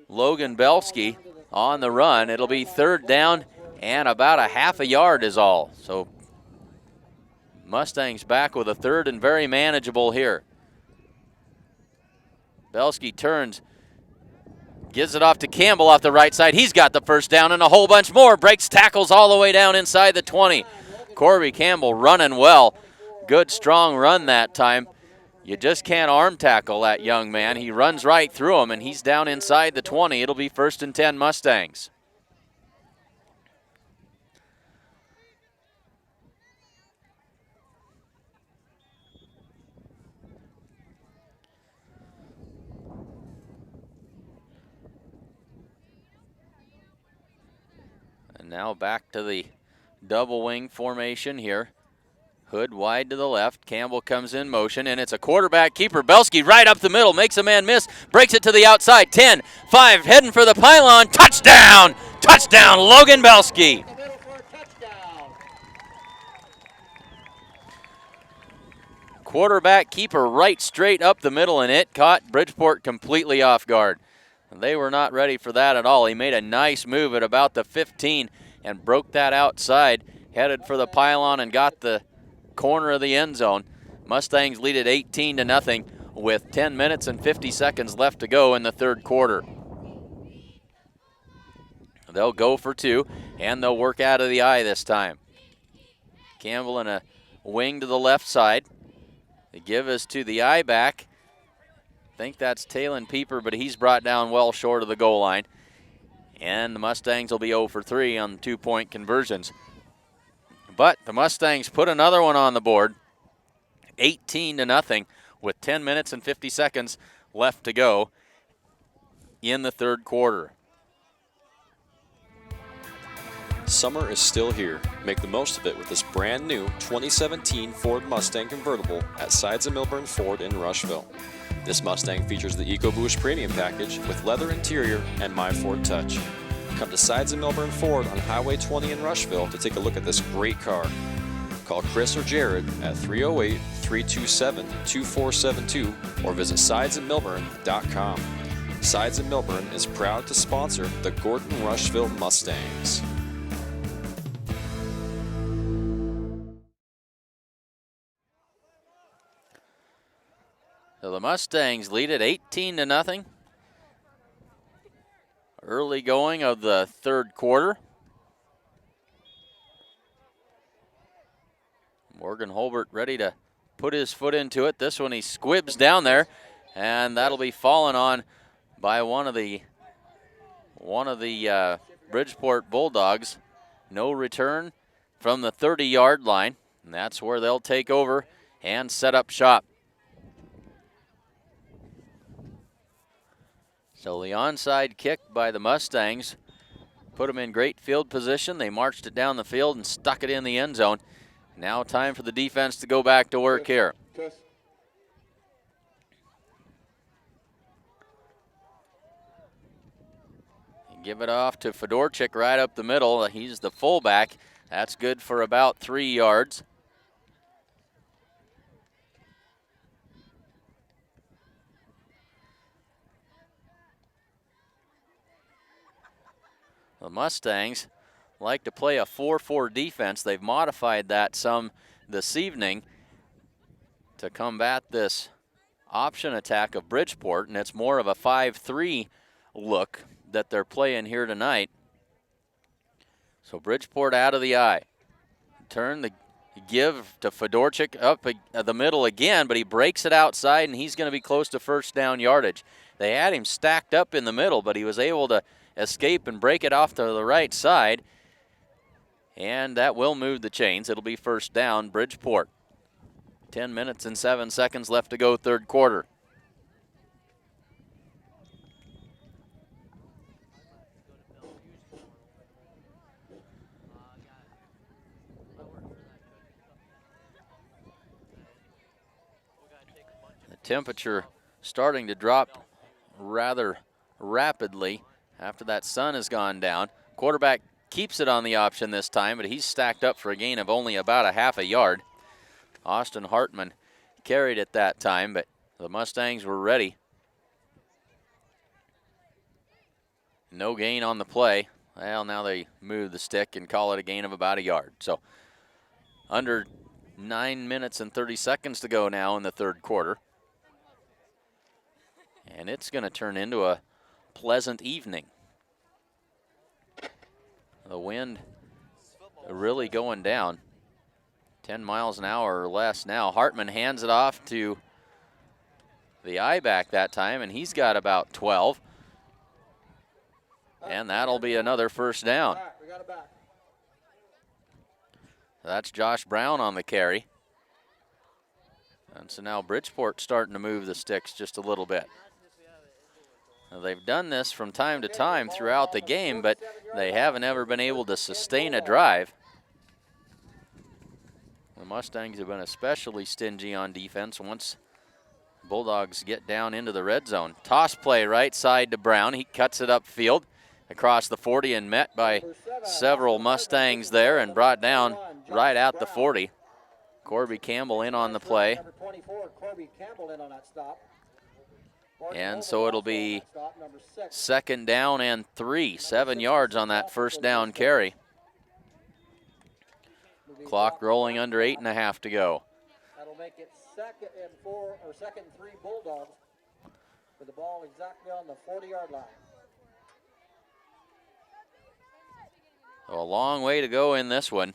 Logan Belsky on the run. It'll be 3rd down and about a half a yard is all. So Mustangs back with a 3rd and very manageable here. Belsky turns, gives it off to Campbell off the right side. He's got the 1st down and a whole bunch more. Breaks tackles all the way down inside the 20. Corby Campbell running well. Good, strong run that time. You just can't arm tackle that young man. He runs right through him, and he's down inside the 20. It'll be 1st and 10 Mustangs. And now back to the double wing formation here. Hood wide to the left. Campbell comes in motion, and it's a quarterback keeper. Belsky right up the middle, makes a man miss, breaks it to the outside. 10, 5, heading for the pylon. Touchdown! Touchdown, Logan Belsky. Quarterback keeper right straight up the middle, and it caught Bridgeport completely off guard. They were not ready for that at all. He made a nice move at about the 15 and broke that outside, headed for the pylon and got the corner of the end zone. Mustangs lead it 18-0 with 10 minutes and 50 seconds left to go in the third quarter. They'll go for 2, and they'll work out of the eye this time. Campbell in a wing to the left side. The give is to the eye back. I think that's Talon Pieper, but he's brought down well short of the goal line. And the Mustangs will be 0 for 3 on 2-point conversions. But the Mustangs put another one on the board, 18-0 with 10 minutes and 50 seconds left to go in the third quarter. Summer is still here. Make the most of it with this brand new 2017 Ford Mustang convertible at Sides of Milburn Ford in Rushville. This Mustang features the EcoBoost Premium Package with leather interior and My Ford Touch. Come to Sides of Milburn Ford on Highway 20 in Rushville to take a look at this great car. Call Chris or Jared at 308-327-2472 or visit sidesofmilburn.com. Sides of Milburn is proud to sponsor the Gordon-Rushville Mustangs. So the Mustangs lead it 18-0. Early going of the third quarter. Morgan Holbert ready to put his foot into it. This one he squibs down there, and that'll be fallen on by one of the Bridgeport Bulldogs. No return from the 30-yard line, and that's where they'll take over and set up shop. So the onside kick by the Mustangs put them in great field position. They marched it down the field and stuck it in the end zone. Now time for the defense to go back to work here. Give it off to Fedorchik right up the middle. He's the fullback. That's good for about 3 yards. The Mustangs like to play a 4-4 defense. They've modified that some this evening to combat this option attack of Bridgeport, and it's more of a 5-3 look that they're playing here tonight. So Bridgeport out of the eye. Turn the give to Fedorchik up the middle again, but he breaks it outside, and he's going to be close to first down yardage. They had him stacked up in the middle, but he was able to escape and break it off to the right side, and that will move the chains. It'll be first down, Bridgeport. 10 minutes and 7 seconds left to go, third quarter. The temperature starting to drop rather rapidly after that sun has gone down. Quarterback keeps it on the option this time, but he's stacked up for a gain of only about a half a yard. Austin Hartman carried it that time, but the Mustangs were ready. No gain on the play. Well, now they move the stick and call it a gain of about a yard. So under 9 minutes and 30 seconds to go now in the third quarter. And it's going to turn into a pleasant evening. The wind really going down. 10 miles an hour or less now. Hartman hands it off to the eye back that time, and he's got about 12. And that'll be another first down. We got it back. That's Josh Brown on the carry. And so now Bridgeport starting to move the sticks just a little bit. Now they've done this from time to time throughout the game, but they haven't ever been able to sustain a drive. The Mustangs have been especially stingy on defense once Bulldogs get down into the red zone. Toss play right side to Brown. He cuts it upfield across the 40 and met by several Mustangs there and brought down right at the 40. Corby Campbell in on the play. Number 24, Corby Campbell in on that stop. And so it'll be second down and 3, 7 yards on that first down carry. Clock rolling under 8.5 to go. That'll make it second and 4, or second and 3 Bulldogs with the ball exactly on the 40-yard line. So a long way to go in this one.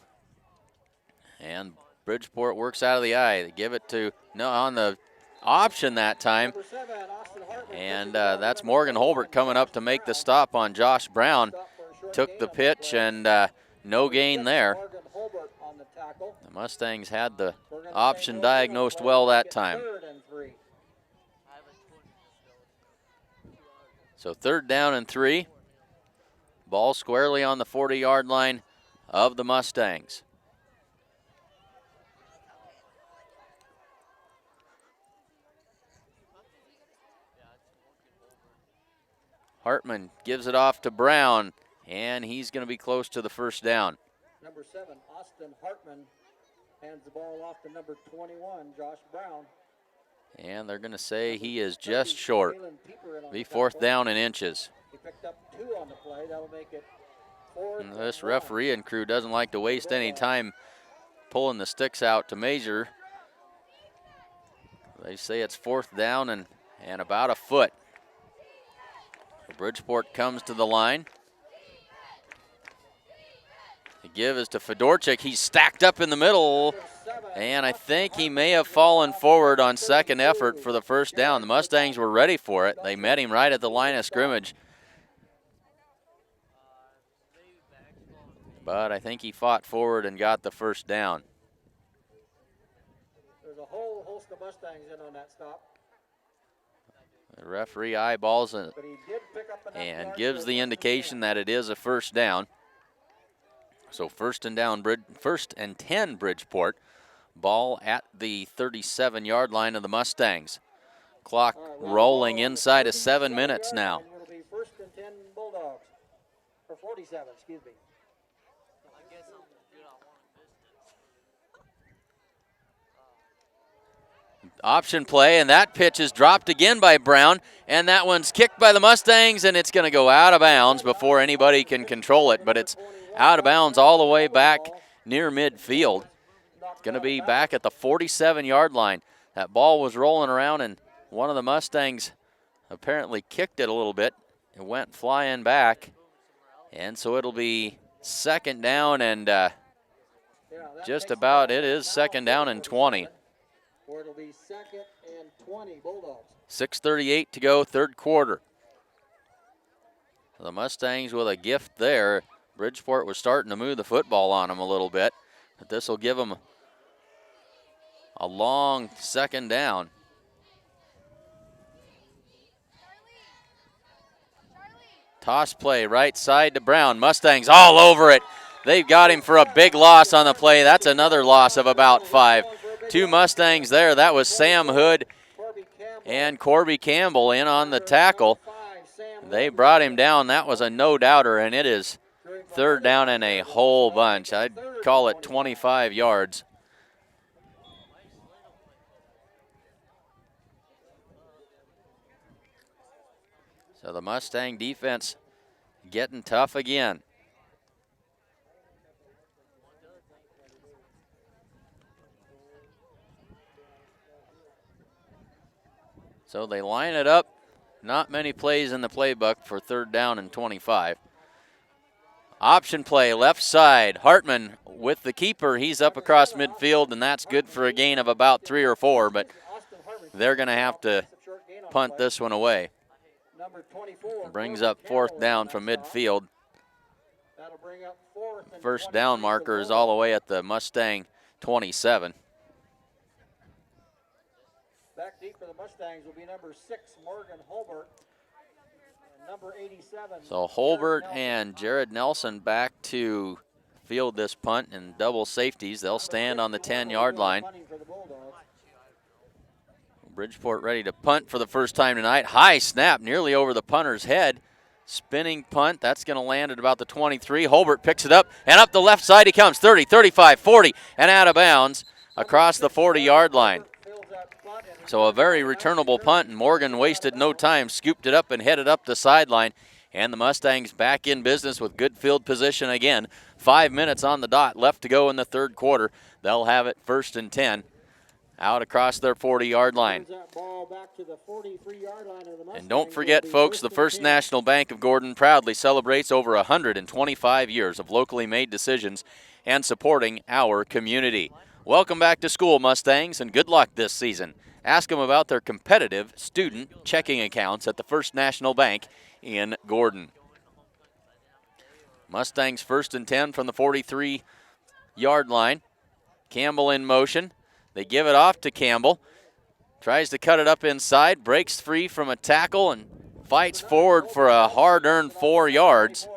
And Bridgeport works out of the eye. They give it to, no, on the option that time. Number 7, Austin Hartman. And that's Morgan Holbert coming up to make the stop on Josh Brown. Took the pitch and no gain there. Morgan Holbert on the tackle. The Mustangs had the option diagnosed well that time. Third and 3. So third down and 3. Ball squarely on the 40-yard line of the Mustangs. Hartman gives it off to Brown, and he's going to be close to the first down. Number 7, Austin Hartman hands the ball off to number 21, Josh Brown. And they're going to say he is just short. Be fourth down in inches. He picked up 2 on the play. That'll make it 4th. And this refereeing crew doesn't like to waste any time pulling the sticks out to measure. They say it's fourth down and about a foot. Bridgeport comes to the line. The give is to Fedorchik. He's stacked up in the middle, and I think he may have fallen forward on second effort for the first down. The Mustangs were ready for it. They met him right at the line of scrimmage. But I think he fought forward and got the first down. There's a whole host of Mustangs in on that stop. The referee eyeballs it But he did pick up enough and yards gives for the a indication that it is a first down. So first and 10 Bridgeport. Ball at the 37-yard line of the Mustangs. Clock rolling inside of 7 minutes now. And it'll be first and 10 Bulldogs. Or 47, excuse me. Option play, and that pitch is dropped again by Brown, and that one's kicked by the Mustangs, and it's going to go out of bounds before anybody can control it, but it's out of bounds all the way back near midfield. It's going to be back at the 47-yard line. That ball was rolling around, and one of the Mustangs apparently kicked it a little bit. It went flying back, and so it'll be second down, and just about it is second down and 20. Or it'll be second and 20 Bulldogs. 6:38 to go, third quarter. The Mustangs with a gift there. Bridgeport was starting to move the football on them a little bit, but this will give them a long second down. Toss play right side to Brown. Mustangs all over it. They've got him for a big loss on the play. That's another loss of about 5. 2 Mustangs there. That was Sam Hood and Corby Campbell in on the tackle. They brought him down. That was a no-doubter, and it is third down and a whole bunch. I'd call it 25 yards. So the Mustang defense getting tough again. So they line it up. Not many plays in the playbook for third down and 25. Option play, left side. Hartman with the keeper. He's up across midfield, and that's good for a gain of about 3 or 4, but they're going to have to punt this one away. Number 24. Brings up fourth down from midfield. That'll bring up fourth and First 23 down for marker is Bulldogs. all the way at the Mustang 27. Back deep for the Mustangs will be number 6, Morgan Holbert. And number 87. So Holbert Jared and Nelson. Jared Nelson back to field this punt and double safeties. They'll stand on the 10-yard line. Punting for the Bulldogs. Bridgeport ready to punt for the first time tonight. High snap nearly over the punter's head. Spinning punt, that's going to land at about the 23. Holbert picks it up, and up the left side he comes. 30, 35, 40, and out of bounds across the 40-yard line. So a very returnable punt, and Morgan wasted no time, scooped it up and headed up the sideline. And the Mustangs back in business with good field position again. 5 minutes on the dot left to go in the third quarter. They'll have it 1st and 10 out across their 40-yard line. And don't forget, folks, the First National Bank of Gordon proudly celebrates over 125 years of locally made decisions and supporting our community. Welcome back to school, Mustangs, and good luck this season. Ask them about their competitive student checking accounts at the First National Bank in Gordon. Mustangs 1st and 10 from the 43-yard line. Campbell in motion. They give it off to Campbell. Tries to cut it up inside, breaks free from a tackle, and fights forward for a hard-earned 4 yards.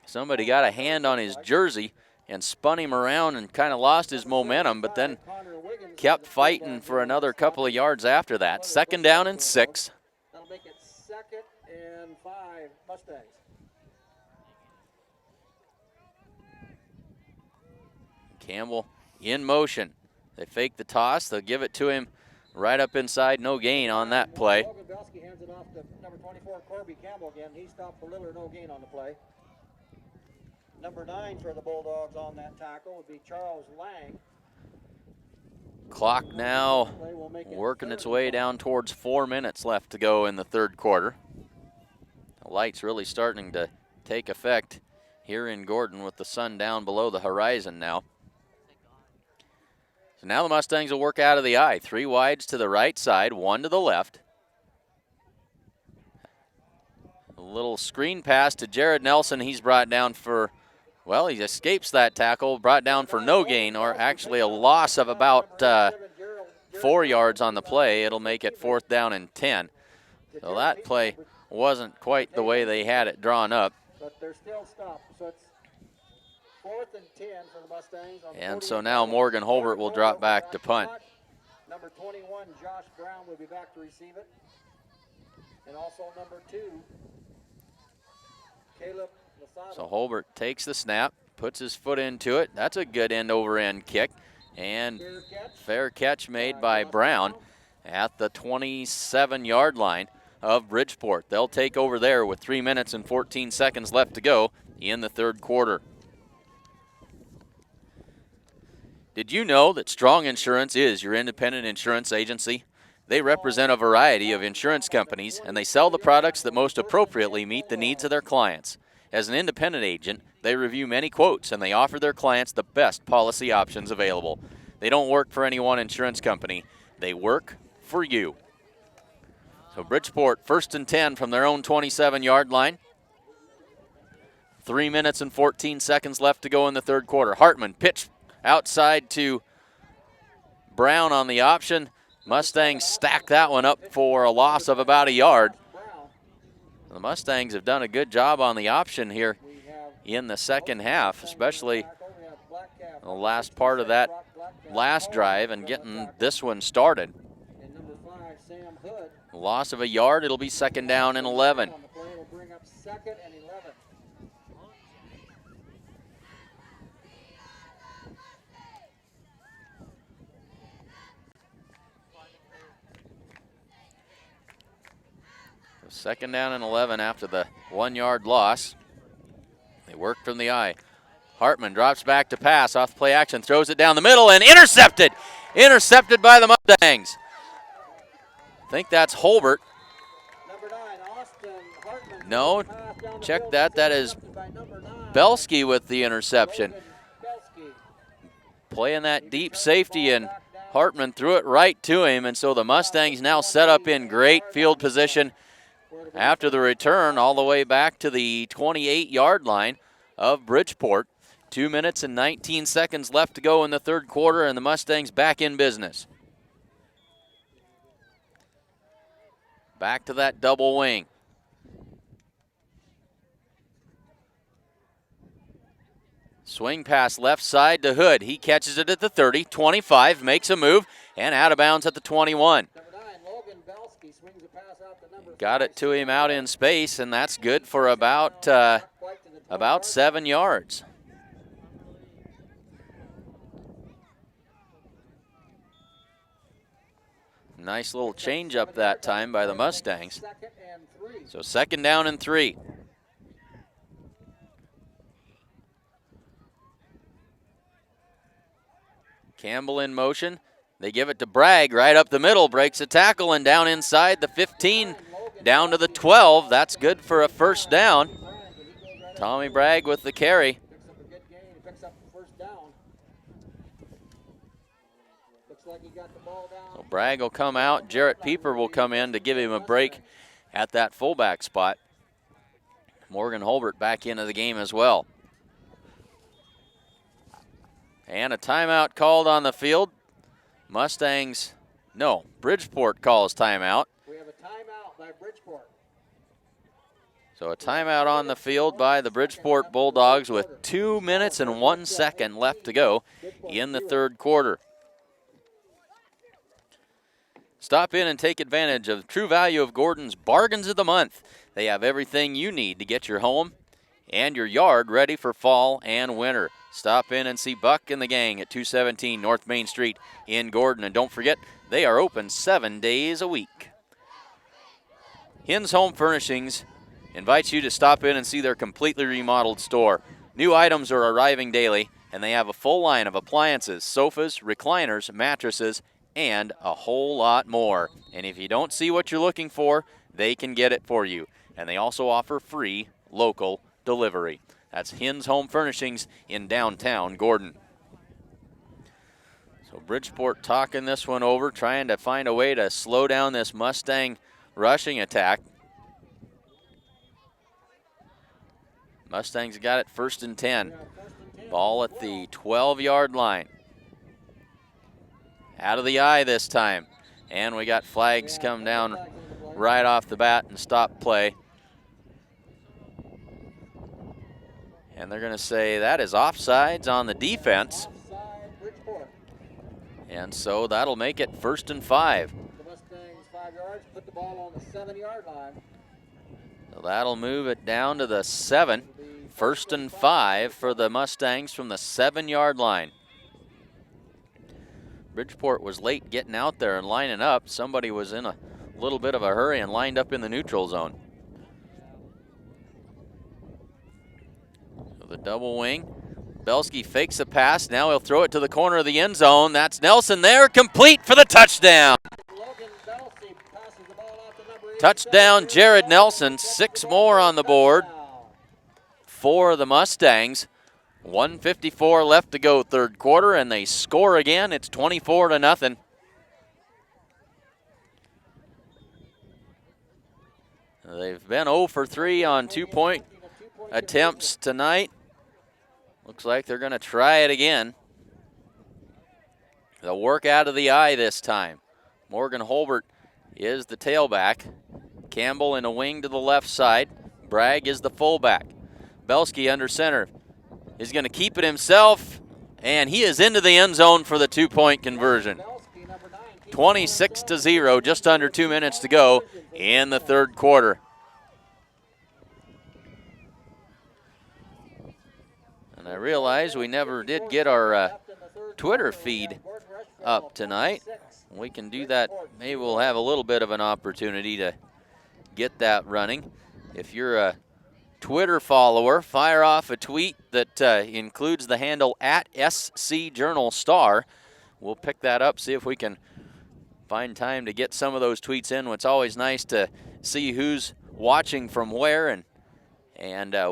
Somebody got a hand on his jersey and spun him around and kind of lost his momentum, but then kept fighting for another couple of yards after that. 2nd down and 6. That'll make it 2nd and 5 Mustangs. Campbell in motion. They fake the toss. They'll give it to him right up inside. No gain on that play. Logan Belsky hands it off to number 24, Corby Campbell again. He stopped for little or no gain on the play. Number 9 for the Bulldogs on that tackle would be Charles Lang. Clock now working its way down towards 4 minutes left to go in the third quarter. The light's really starting to take effect here in Gordon with the sun down below the horizon now. So now the Mustangs will work out of the eye. 3 wides to the right side, 1 to the left. A little screen pass to Jared Nelson. He's brought down for, well, he escapes that tackle, brought down for no gain, or actually a loss of about 4 yards on the play. It'll make it 4th down and 10. So that play wasn't quite the way they had it drawn up. But they're still stopped. So it's 4th and 10 for the Mustangs. And so now Morgan Holbert will drop back to punt. Number 21, Josh Brown, will be back to receive it. And also number 2, Caleb Lozano. So Holbert takes the snap, puts his foot into it. That's a good end-over-end kick. And fair catch made by Brown at the 27-yard line of Bridgeport. They'll take over there with 3 minutes and 14 seconds left to go in the third quarter. Did you know that Strong Insurance is your independent insurance agency? They represent a variety of insurance companies, and they sell the products that most appropriately meet the needs of their clients. As an independent agent, they review many quotes, and they offer their clients the best policy options available. They don't work for any one insurance company. They work for you. So Bridgeport 1st and 10 from their own 27-yard line. 3 minutes and 14 seconds left to go in the third quarter. Hartman pitch outside to Brown on the option. Mustangs stack that one up for a loss of about a yard. The Mustangs have done a good job on the option here in the second half, especially the last part of that last drive and getting this one started. Loss of a yard, it'll be 2nd down and 11. So 2nd down and 11 after the 1-yard loss. They work from the eye. Hartman drops back to pass off play action, throws it down the middle and intercepted. Intercepted by the Mustangs. I think that's Holbert. No, check that. That is Belsky with the interception. Playing that deep safety and Hartman threw it right to him, and so the Mustangs now set up in great field position after the return all the way back to the 28-yard line of Bridgeport. 2 minutes and 19 seconds left to go in the third quarter, and the Mustangs back in business. Back to that double wing. Swing pass left side to Hood. He catches it at the 30, 25, makes a move, and out of bounds at the 21. Got it to him out in space, and that's good for about 7 yards. Nice little change up that time by the Mustangs. So 2nd down and 3. Campbell in motion. They give it to Bragg right up the middle, breaks a tackle, and down inside the 15, down to the 12. That's good for a 1st down. Tommy Bragg with the carry. So Bragg will come out. Jarrett Pieper will come in to give him a break at that fullback spot. Morgan Holbert back into the game as well. And a timeout called on the field. Bridgeport calls timeout. We have a timeout by Bridgeport. So a timeout on the field by the Bridgeport Bulldogs with 2 minutes and 1 second left to go in the third quarter. Stop in and take advantage of the true value of Gordon's Bargains of the Month. They have everything you need to get your home and your yard ready for fall and winter. Stop in and see Buck and the gang at 217 North Main Street in Gordon. And don't forget, they are open 7 days a week. Hins Home Furnishings invites you to stop in and see their completely remodeled store. New items are arriving daily, and they have a full line of appliances, sofas, recliners, mattresses, and a whole lot more. And if you don't see what you're looking for, they can get it for you. And they also offer free local delivery. That's Hins Home Furnishings in downtown Gordon. So Bridgeport talking this one over, trying to find a way to slow down this Mustang rushing attack. Mustangs got it 1st and 10. Ball at the 12-yard line. Out of the eye this time. And we got flags come down right off the bat and stop play. And they're going to say that is offsides on the defense. And so that'll make it 1st and 5. The Mustangs 5 yards, put the ball on the 7-yard line. So that'll move it down to the 7. 1st and 5 for the Mustangs from the 7-yard line. Bridgeport was late getting out there and lining up. Somebody was in a little bit of a hurry and lined up in the neutral zone. So the double wing. Belsky fakes a pass. Now he'll throw it to the corner of the end zone. That's Nelson there, complete for the touchdown. Touchdown, Jared Nelson. 6 more on the board for the Mustangs. 1:54 left to go third quarter, and they score again. It's 24-0. They've been 0 for 3 on 2-point attempts tonight. Looks like they're going to try it again. They'll work out of the eye this time. Morgan Holbert is the tailback. Campbell in a wing to the left side. Bragg is the fullback. Belsky under center is going to keep it himself, and he is into the end zone for the 2-point conversion. 26-0, just under 2 minutes to go in the third quarter. And I realize we never did get our Twitter feed up tonight. We can do that. Maybe we'll have a little bit of an opportunity to get that running. If you're a Twitter follower, fire off a tweet that includes the handle at SC Journal Star. We'll pick that up, see if we can find time to get some of those tweets in. It's always nice to see who's watching from where, and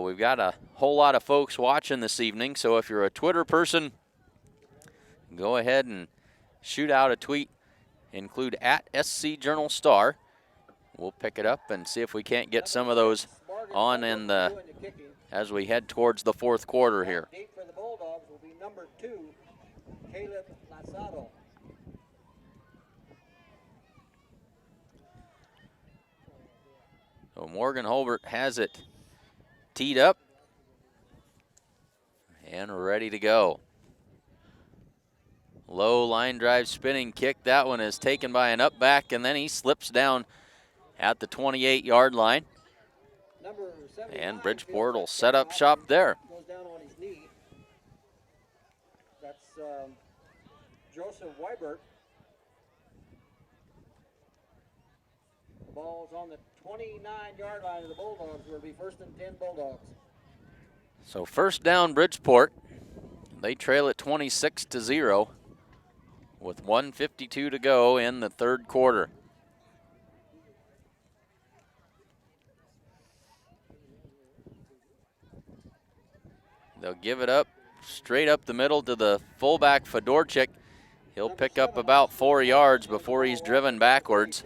we've got a whole lot of folks watching this evening. So if you're a Twitter person, go ahead and shoot out a tweet, include at SC Journal Star. We'll pick it up and see if we can't get some of those on in the as we head towards the fourth quarter here. Deep for the Bulldogs will be number 2, Caleb Lasado. So Morgan Holbert has it teed up and ready to go. Low line drive spinning kick. That one is taken by an up back, and then he slips down at the 28-yard line. And Bridgeport will set up shop there. Goes down on his knee. That's Joseph Weibert. Ball's on the 29-yard line of the Bulldogs. Will be 1st and 10 Bulldogs. So first down Bridgeport. They trail it 26-0 with 1:52 to go in the third quarter. They'll give it up straight up the middle to the fullback Fedorchik. He'll pick up about 4 yards before he's driven backwards,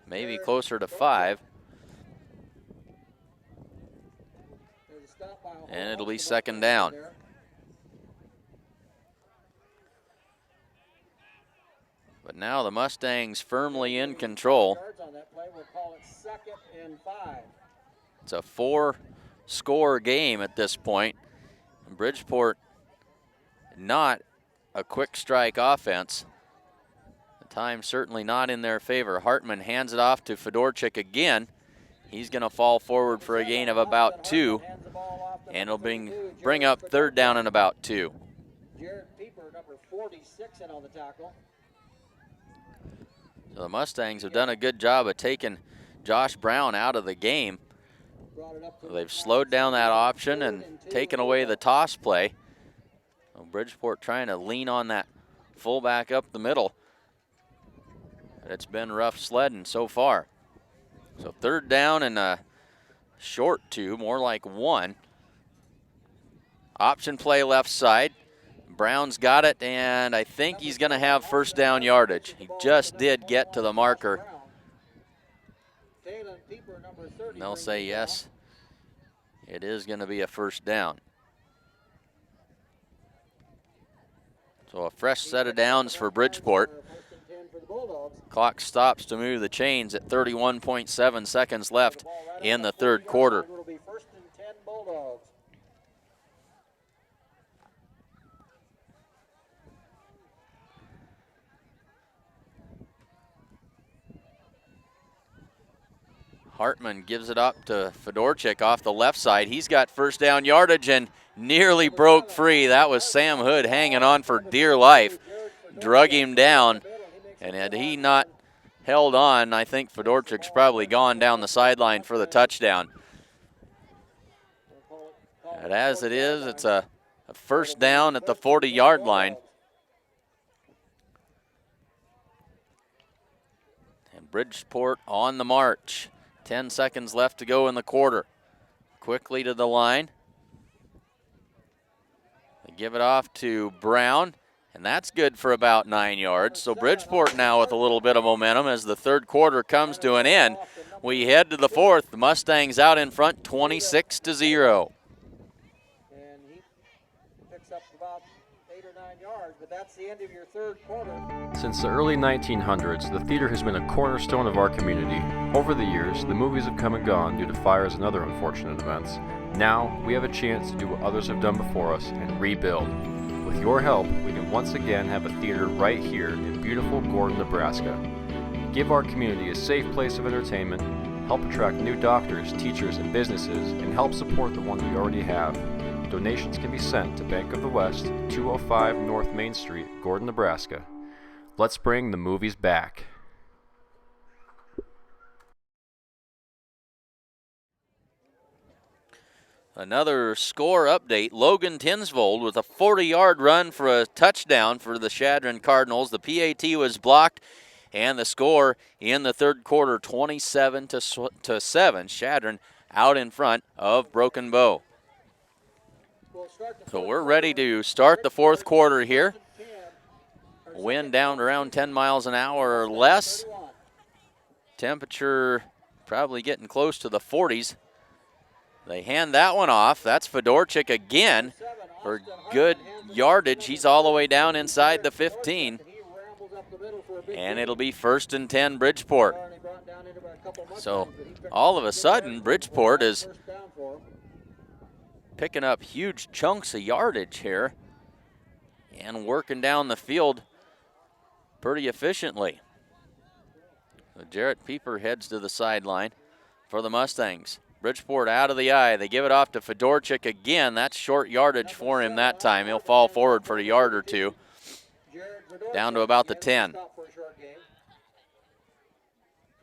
maybe closer to 5. And it'll be second down. But now the Mustangs firmly in control. It's a 4-score game at this point. Bridgeport not a quick strike offense. The time certainly not in their favor. Hartman hands it off to Fedorchik again. He's going to fall forward for a gain of about 2, and it'll bring up third down and about 2. Jared Pieper, number 46, in on the tackle. So the Mustangs have done a good job of taking Josh Brown out of the game. They've slowed down that option and taken away the toss play. So Bridgeport trying to lean on that fullback up the middle. It's been rough sledding so far. So third down and a short 2, more like 1. Option play left side. Brown's got it, and I think he's going to have first down yardage. He just did get to the marker. And they'll say yes, it is going to be a first down. So a fresh set of downs for Bridgeport. Clock stops to move the chains at 31.7 seconds left in the third quarter. Hartman gives it up to Fedorchik off the left side. He's got first down yardage and nearly broke free. That was Sam Hood hanging on for dear life. Drug him down, and had he not held on, I think Fedorchik's probably gone down the sideline for the touchdown. But as it is, it's a first down at the 40-yard line. And Bridgeport on the march. 10 seconds left to go in the quarter. Quickly to the line. They give it off to Brown, and that's good for about 9 yards. So Bridgeport now with a little bit of momentum as the third quarter comes to an end. We head to the fourth. The Mustangs out in front, 26-0. And he picks up about 8 or 9 yards, but that's the end of your third quarter. Since the early 1900s, the theater has been a cornerstone of our community. Over the years, the movies have come and gone due to fires and other unfortunate events. Now, we have a chance to do what others have done before us and rebuild. With your help, we can once again have a theater right here in beautiful Gordon, Nebraska. Give our community a safe place of entertainment, help attract new doctors, teachers, and businesses, and help support the ones we already have. Donations can be sent to Bank of the West, 205 North Main Street, Gordon, Nebraska. Let's bring the movies back. Another score update. Logan Tinsvold with a 40-yard run for a touchdown for the Sheridan Cardinals. The PAT was blocked, and the score in the third quarter, 27-7. Sheridan out in front of Broken Bow. So we're ready to start the fourth quarter here. Wind down to around 10 miles an hour or less. Temperature probably getting close to the 40s. They hand that one off. That's Fedorchik again for good yardage. He's all the way down inside the 15. And it'll be 1st and 10 Bridgeport. So all of a sudden, Bridgeport is picking up huge chunks of yardage here and working down the field pretty efficiently. So Jarrett Pieper heads to the sideline for the Mustangs. Bridgeport out of the eye. They give it off to Fedorchik again. That's short yardage for him that time. He'll fall forward for a yard or two. Down to about the 10.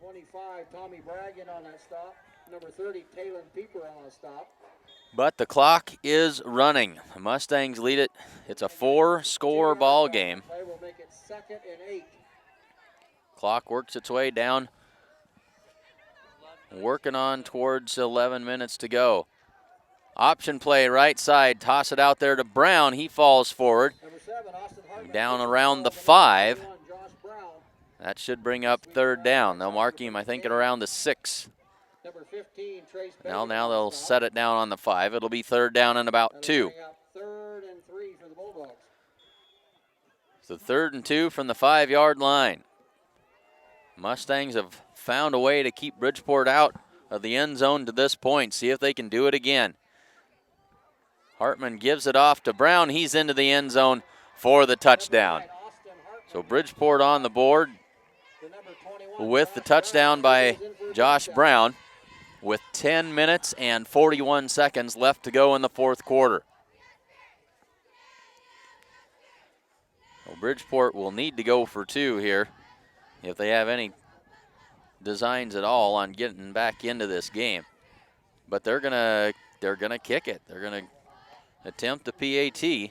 25, Tommy Bragg on that stop. Number 30, Taylor Pieper on a stop. But the clock is running. The Mustangs lead it. It's a 4-score ball game. Play will make it 2nd and 8. Clock works its way down. Working on towards 11 minutes to go. Option play right side. Toss it out there to Brown. He falls forward. Number 7, Austin Hartman. Down around the 5. That should bring up 3rd down. They'll mark him, I think, at around the 6. Number 15, Trace Now they'll set it down on the 5. It'll be 3rd down and about 2. 3rd and 3 for the Bulldogs. So 3rd and 2 from the 5-yard line. Mustangs have found a way to keep Bridgeport out of the end zone to this point. See if they can do it again. Hartman gives it off to Brown. He's into the end zone for the touchdown. So Bridgeport on the board with the touchdown by Josh Brown with 10 minutes and 41 seconds left to go in the 4th quarter. Well, Bridgeport will need to go for 2 here if they have any designs at all on getting back into this game. But they're gonna kick it. They're gonna attempt the PAT.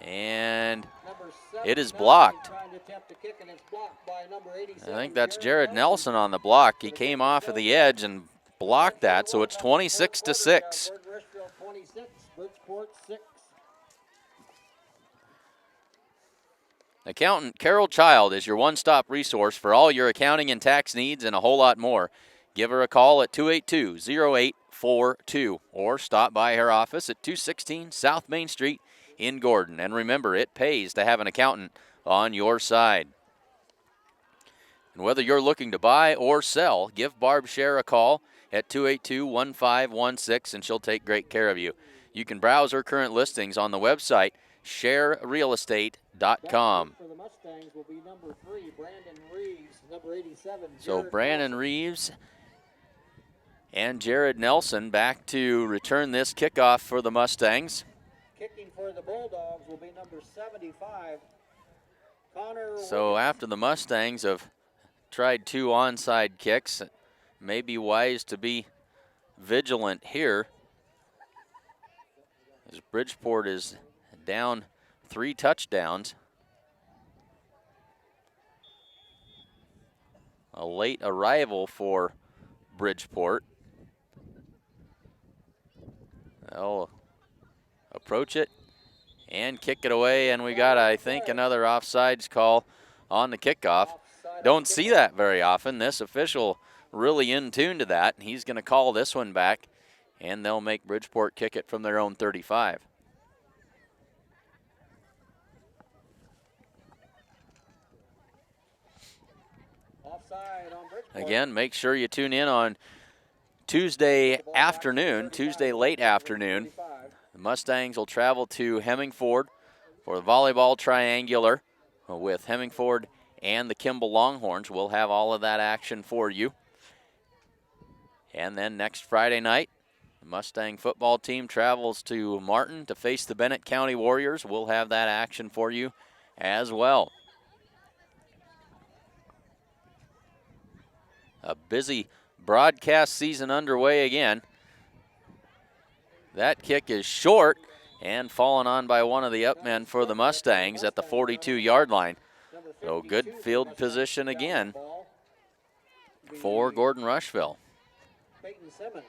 And it is blocked. I think that's Jared Nelson on the block. He came off of the edge and blocked that, so it's 26-6. Accountant Carol Child is your one-stop resource for all your accounting and tax needs and a whole lot more. Give her a call at 282-0842 or stop by her office at 216 South Main Street in Gordon. And remember, it pays to have an accountant on your side. And whether you're looking to buy or sell, give Barb Scher a call at 282-1516 and she'll take great care of you. You can browse her current listings on the website scherrealestate.com. For the Mustangs will be number 3, Brandon Reeves, number 87. So Brandon Reeves and Jared Nelson back to return this kickoff for the Mustangs. Kicking for the Bulldogs will be number 75, Connor. So after the Mustangs have tried 2 onside kicks, it may be wise to be vigilant here, as Bridgeport is down 3 touchdowns. A late arrival for Bridgeport. They'll approach it and kick it away, and we got, I think, another offsides call on the kickoff. Don't see that very often. This official really in tune to that. He's going to call this one back, and they'll make Bridgeport kick it from their own 35. Again, make sure you tune in on Tuesday late afternoon. The Mustangs will travel to Hemmingford for the volleyball triangular with Hemmingford and the Kimball Longhorns. We'll have all of that action for you. And then next Friday night, the Mustang football team travels to Martin to face the Bennett County Warriors. We'll have that action for you as well. A busy broadcast season underway again. That kick is short and fallen on by one of the upmen for the Mustangs at the 42-yard line. So good field position again for Gordon-Rushville. Peyton Simmons.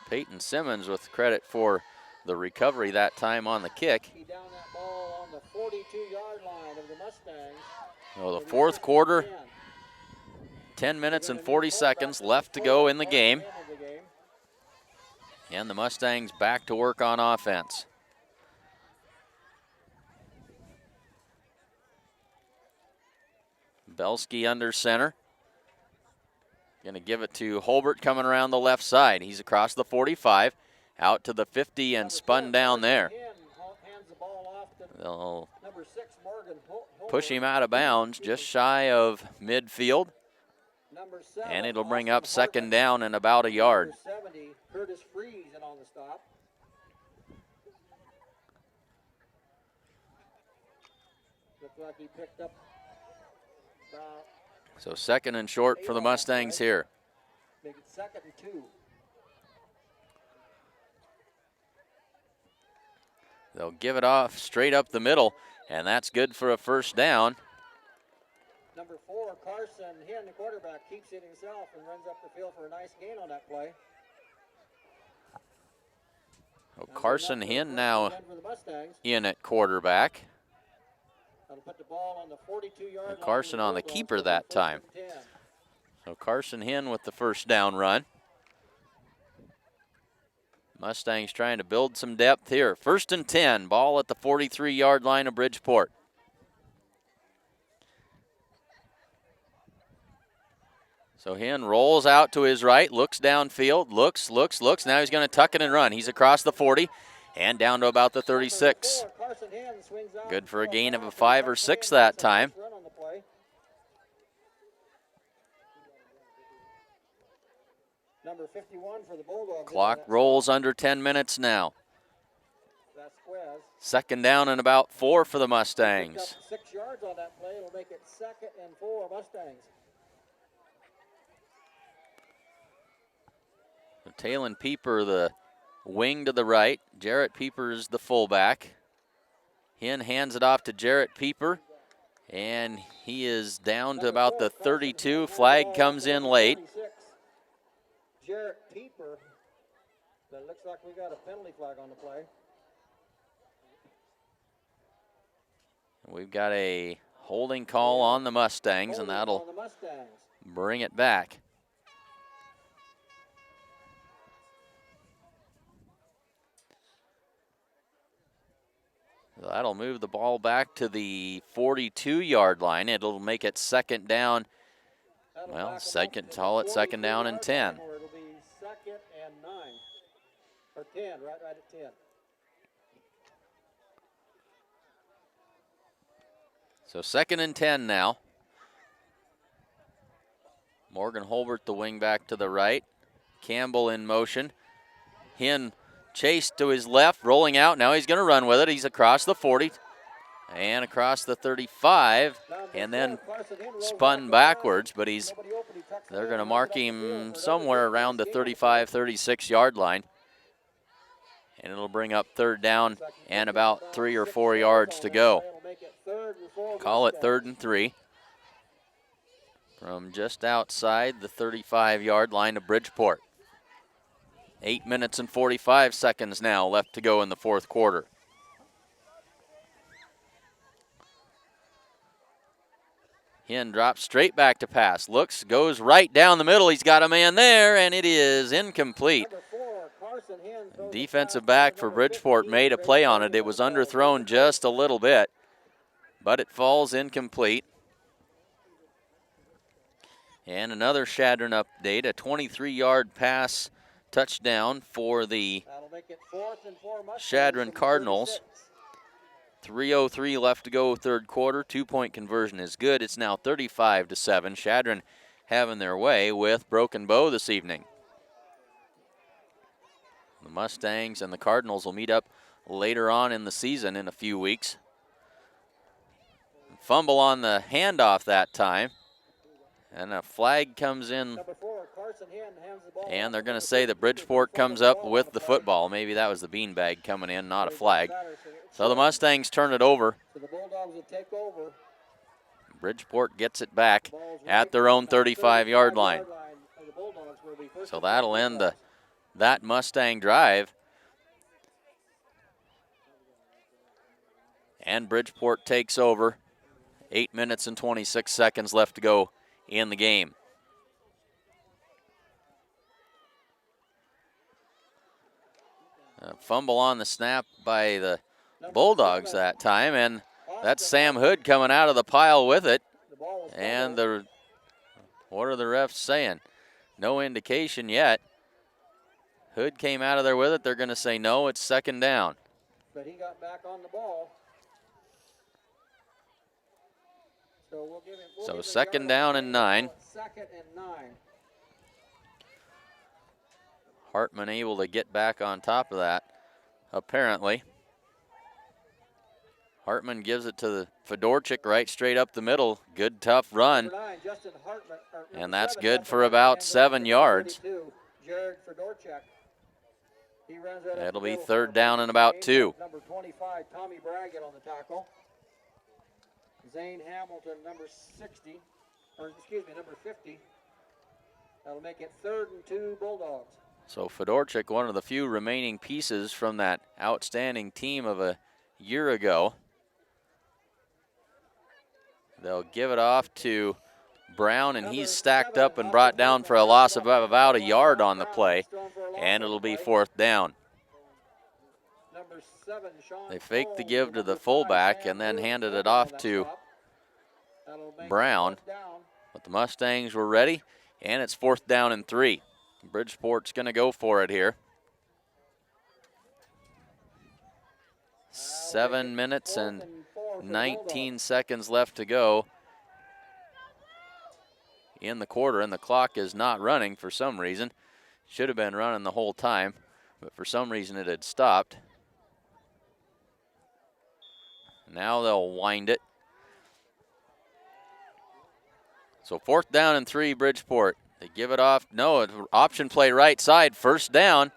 Peyton Simmons with credit for the recovery that time on the kick. He downed that ball on the 42-yard line of the Mustangs. Well, the fourth quarter, 10 minutes and 40 seconds left to go in the game. And the Mustangs back to work on offense. Belsky under center. Going to give it to Holbert coming around the left side. He's across the 45, out to the 50 and spun down there. They'll push him out of bounds just shy of midfield. And it'll bring up second down and about a yard. Curtis Freeze in on the stop. Looks like he picked up about. So second and short for the Mustangs here. Make it 2nd and 2. They'll give it off straight up the middle, and that's good for a first down. Number 4, Carson Hinn, the quarterback, keeps it himself and runs up the field for a nice gain on that play. Oh, Carson Hinn now in at quarterback. That'll put the ball on the 42-yard line. Carson on the keeper that time. So Carson Hinn with the first down run. Mustangs trying to build some depth here. 1st and 10, ball at the 43-yard line of Bridgeport. So Hinn rolls out to his right, looks downfield, looks. Now he's going to tuck it and run. He's across the 40 and down to about the 36. Good for a gain of a 5 or 6 that time. Number 51 for the Bulldogs. Clock rolls under 10 minutes now. Second down and about 4 for the Mustangs. 6 yards on that play. It'll make it 2nd and 4 Mustangs. Talon Pieper, the wing to the right. Jarrett Pieper is the fullback. Hinn hands it off to Jarrett Pieper, and he is down to about the 32. Flag comes in late. Jarrett Pieper. That looks like we got a penalty flag on the play. We've got a holding call on the Mustangs, and that'll bring it back. That'll move the ball back to the 42-yard line. It'll make it second down. Well, call it second down and 10. It'll be 2nd and 9. Or 10, right at 10. So 2nd and 10 now. Morgan Holbert, the wing back to the right. Campbell in motion. Hinn chased to his left, rolling out. Now he's going to run with it. He's across the 40 and across the 35, and then spun backwards, but they're going to mark him somewhere around the 35, 36-yard line. And it'll bring up third down and about 3 or 4 yards to go. Call it 3rd and 3 from just outside the 35-yard line of Bridgeport. 8 minutes and 45 seconds now left to go in the fourth quarter. Hinn drops straight back to pass. Looks, goes right down the middle. He's got a man there, and it is incomplete. Defensive back for Bridgeport made a play on it. It was underthrown just a little bit, but it falls incomplete. And another Sheridan update, a 23-yard pass touchdown for the Sheridan Cardinals. 3:03 left to go third quarter. 2-point conversion is good. It's now 35-7. Sheridan having their way with Broken Bow this evening. The Mustangs and the Cardinals will meet up later on in the season in a few weeks. Fumble on the handoff that time. And a flag comes in, and they're going to say that Bridgeport comes up with the football. Maybe that was the beanbag coming in, not a flag. So the Mustangs turn it over. Bridgeport gets it back at their own 35-yard line. So that'll end that Mustang drive. and Bridgeport takes over. 8 minutes and 26 seconds left to go in the game. A fumble on the snap by the Bulldogs that time, and that's Sam Hood coming out of the pile with it. And what are the refs saying? No indication yet. Hood came out of there with it. They're going to say no, it's second down. But he got back on the ball. So we'll give him, So second down and 9. Second and 9. Hartman able to get back on top of that, apparently. Hartman gives it to the Fedorchik right straight up the middle. Good, tough run. And that's good for about 7 yards. That'll be third down and about 2. Number 25, Tommy Braggett on the tackle. Zane Hamilton, number 60, or excuse me, number 50. That'll make it 3rd and 2 Bulldogs. So Fedorchik, one of the few remaining pieces from that outstanding team of a year ago. They'll give it off to Brown, and he's stacked up and brought down for a loss of about a yard on the play, and it'll be 4th down. They faked the give to the fullback and then handed it off to Brown, but the Mustangs were ready, and it's 4th down and 3. Bridgeport's going to go for it here. 7 minutes and 19 seconds left to go in the quarter, and the clock is not running for some reason. Should have been running the whole time, but for some reason it had stopped. Now they'll wind it. So 4th down and 3, Bridgeport. They give it off. No, option play right side, 1st down.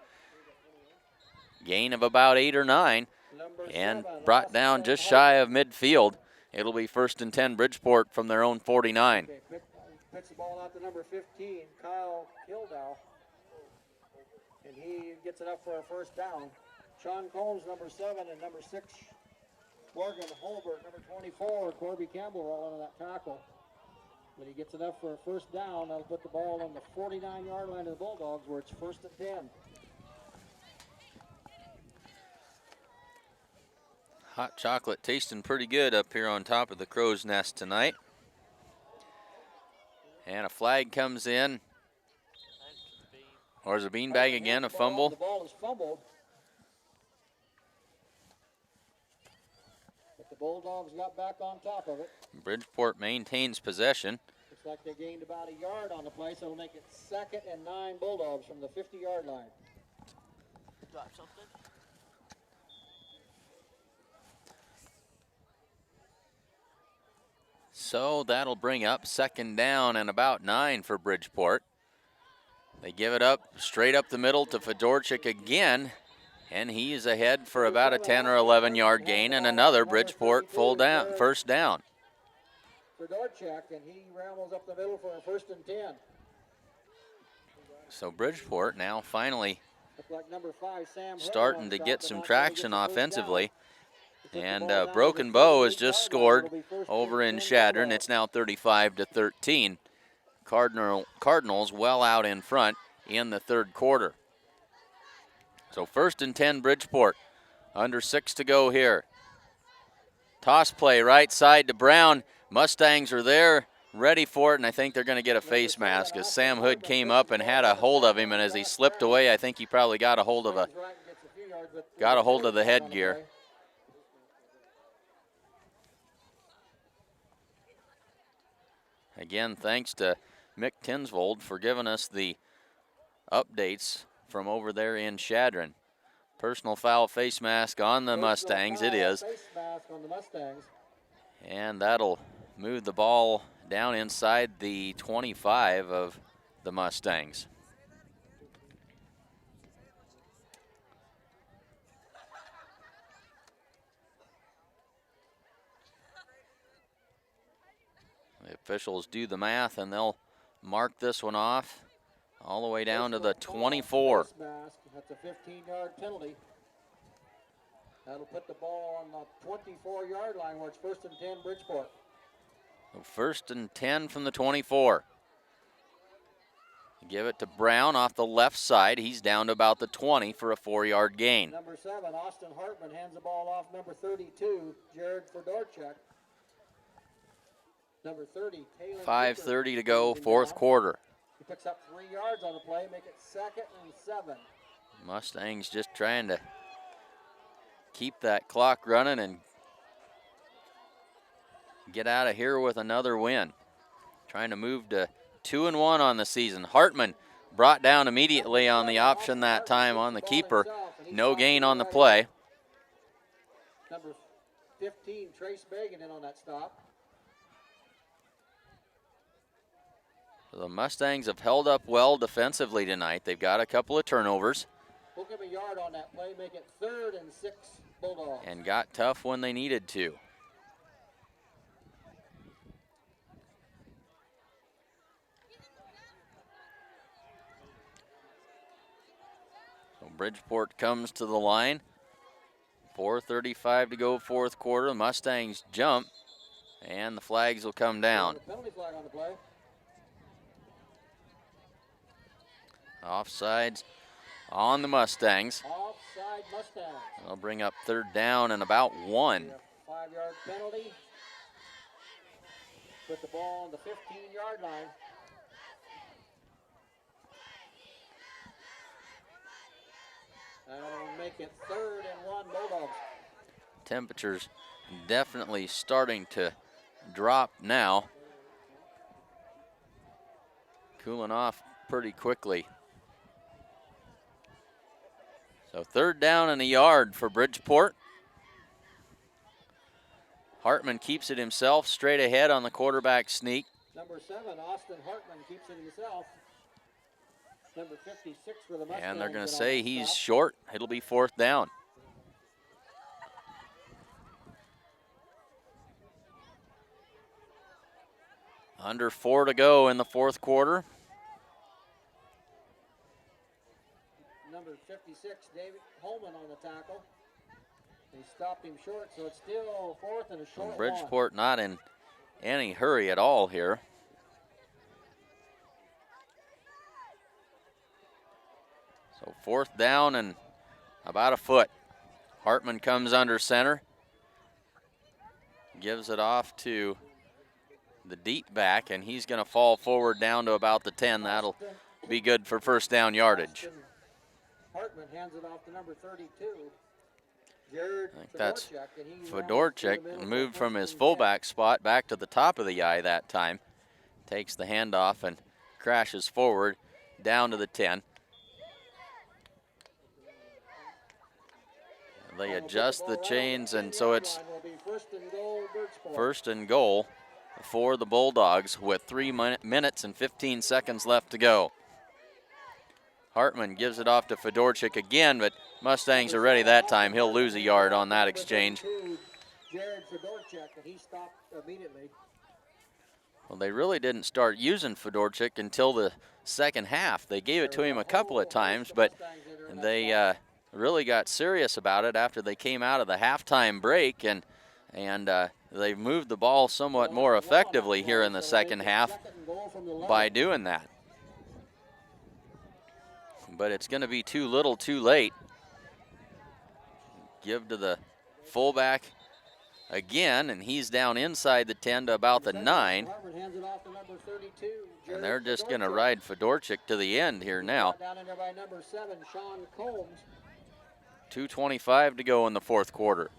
Gain of about 8 or 9. And brought down just shy of midfield. It'll be 1st and 10 Bridgeport from their own 49. Picks the ball out to number 15, Kyle Kildow. And he gets it up for a 1st down. Sean Combs, number 7, and number 6, Morgan Holbert, number 24, Corby Campbell all on that tackle. But he gets enough for a 1st down. That'll put the ball on the 49-yard line of the Bulldogs, where it's 1st and 10. Hot chocolate tasting pretty good up here on top of the crow's nest tonight. And a flag comes in. Or is a beanbag again, a fumble? The ball is fumbled. But the Bulldogs got back on top of it. Bridgeport maintains possession. Looks like they gained about a yard on the play, so it'll make it 2nd and 9 Bulldogs from the 50-yard line. Drop something? So that'll bring up 2nd down and about 9 for Bridgeport. They give it up straight up the middle to Fedorchik again, and he's ahead for about a 10 or 11-yard gain, and another Bridgeport 1st down. Fedorchik, and he rambles up the middle for a 1st and 10. So Bridgeport now finally Like number 5, Sam starting to get some traction offensively. And Broken Bow has just scored over in Sheridan. It's now 35-13. Cardinals well out in front in the 3rd quarter. So 1st and 10 Bridgeport. Under 6 to go here. Toss play right side to Brown. Mustangs are there, ready for it, and I think they're going to get a face mask as Sam Hood came up and had a hold of him, and as he slipped away, I think he probably got a hold of the headgear. Again, thanks to Mick Tinsvold for giving us the updates from over there in Sheridan. Personal foul face mask on the Mustangs, it is. And that'll move the ball down inside the 25 of the Mustangs. The officials do the math, and they'll mark this one off all the way down to the 24. That's a 15-yard penalty. That'll put the ball on the 24-yard line where it's 1st and 10 Bridgeport. So 1st and 10 from the 24. Give it to Brown off the left side. He's down to about the 20 for a 4-yard gain. Number 7, Austin Hartman hands the ball off. Number 32, Jared Fedorchuk. Number 30, Taylor. 5:30 to go, 4th quarter. He picks up 3 yards on the play, make it 2nd and 7. Mustangs just trying to keep that clock running and get out of here with another win. Trying to move to 2-1 on the season. Hartman brought down immediately on the option that time on the keeper. No gain on the play. Number 15, Trace Bagan in on that stop. The Mustangs have held up well defensively tonight. They've got a couple of turnovers. We'll give a yard on that play, make it 3rd and 6 Bulldogs. And got tough when they needed to. So Bridgeport comes to the line. 4:35 to go, 4th quarter. The Mustangs jump, and the flags will come down. Penalty flag on the play. Offsides on the Mustangs. Offside Mustangs. They'll bring up 3rd down and about 1. 5-yard penalty. Put the ball on the 15-yard line. That'll make it 3rd and 1 Bulldogs. Temperatures definitely starting to drop now. Cooling off pretty quickly. So 3rd down and a yard for Bridgeport. Hartman keeps it himself straight ahead on the quarterback sneak. Number 7, Austin Hartman keeps it himself. Number 56 for the Mustangs. And they're going to say he's short. It'll be 4th down. Under 4 to go in the 4th quarter. Number 56, David Holman on the tackle. They stopped him short, so it's still 4th and a short Bridgeport not in any hurry at all here. So 4th down and about a foot. Hartman comes under center. Gives it off to the deep back, and he's going to fall forward down to about the 10. That'll be good for 1st down yardage. Hartman hands it off to number 32. Jared I think that's Fedorchuk, and he Fedorchuk moved from his fullback spot back to the top of the eye that time. Takes the handoff and crashes forward down to the 10. They adjust the chains, and so it's 1st and goal for the Bulldogs with 3 minutes and 15 seconds left to go. Hartman gives it off to Fedorchuk again, but Mustangs are ready that time. He'll lose a yard on that exchange. Jared Fedorchuk, and he stopped immediately. Well, they really didn't start using Fedorchuk until the 2nd half. They gave it to him a couple of times, but they really got serious about it after they came out of the halftime break, and they've moved the ball somewhat more effectively here in the 2nd half by doing that. But it's going to be too little too late. Give to the fullback again, and he's down inside the 10 to about the 9. And they're just going to ride Fedorchuk to the end here now. 2:25 to go in the 4th quarter.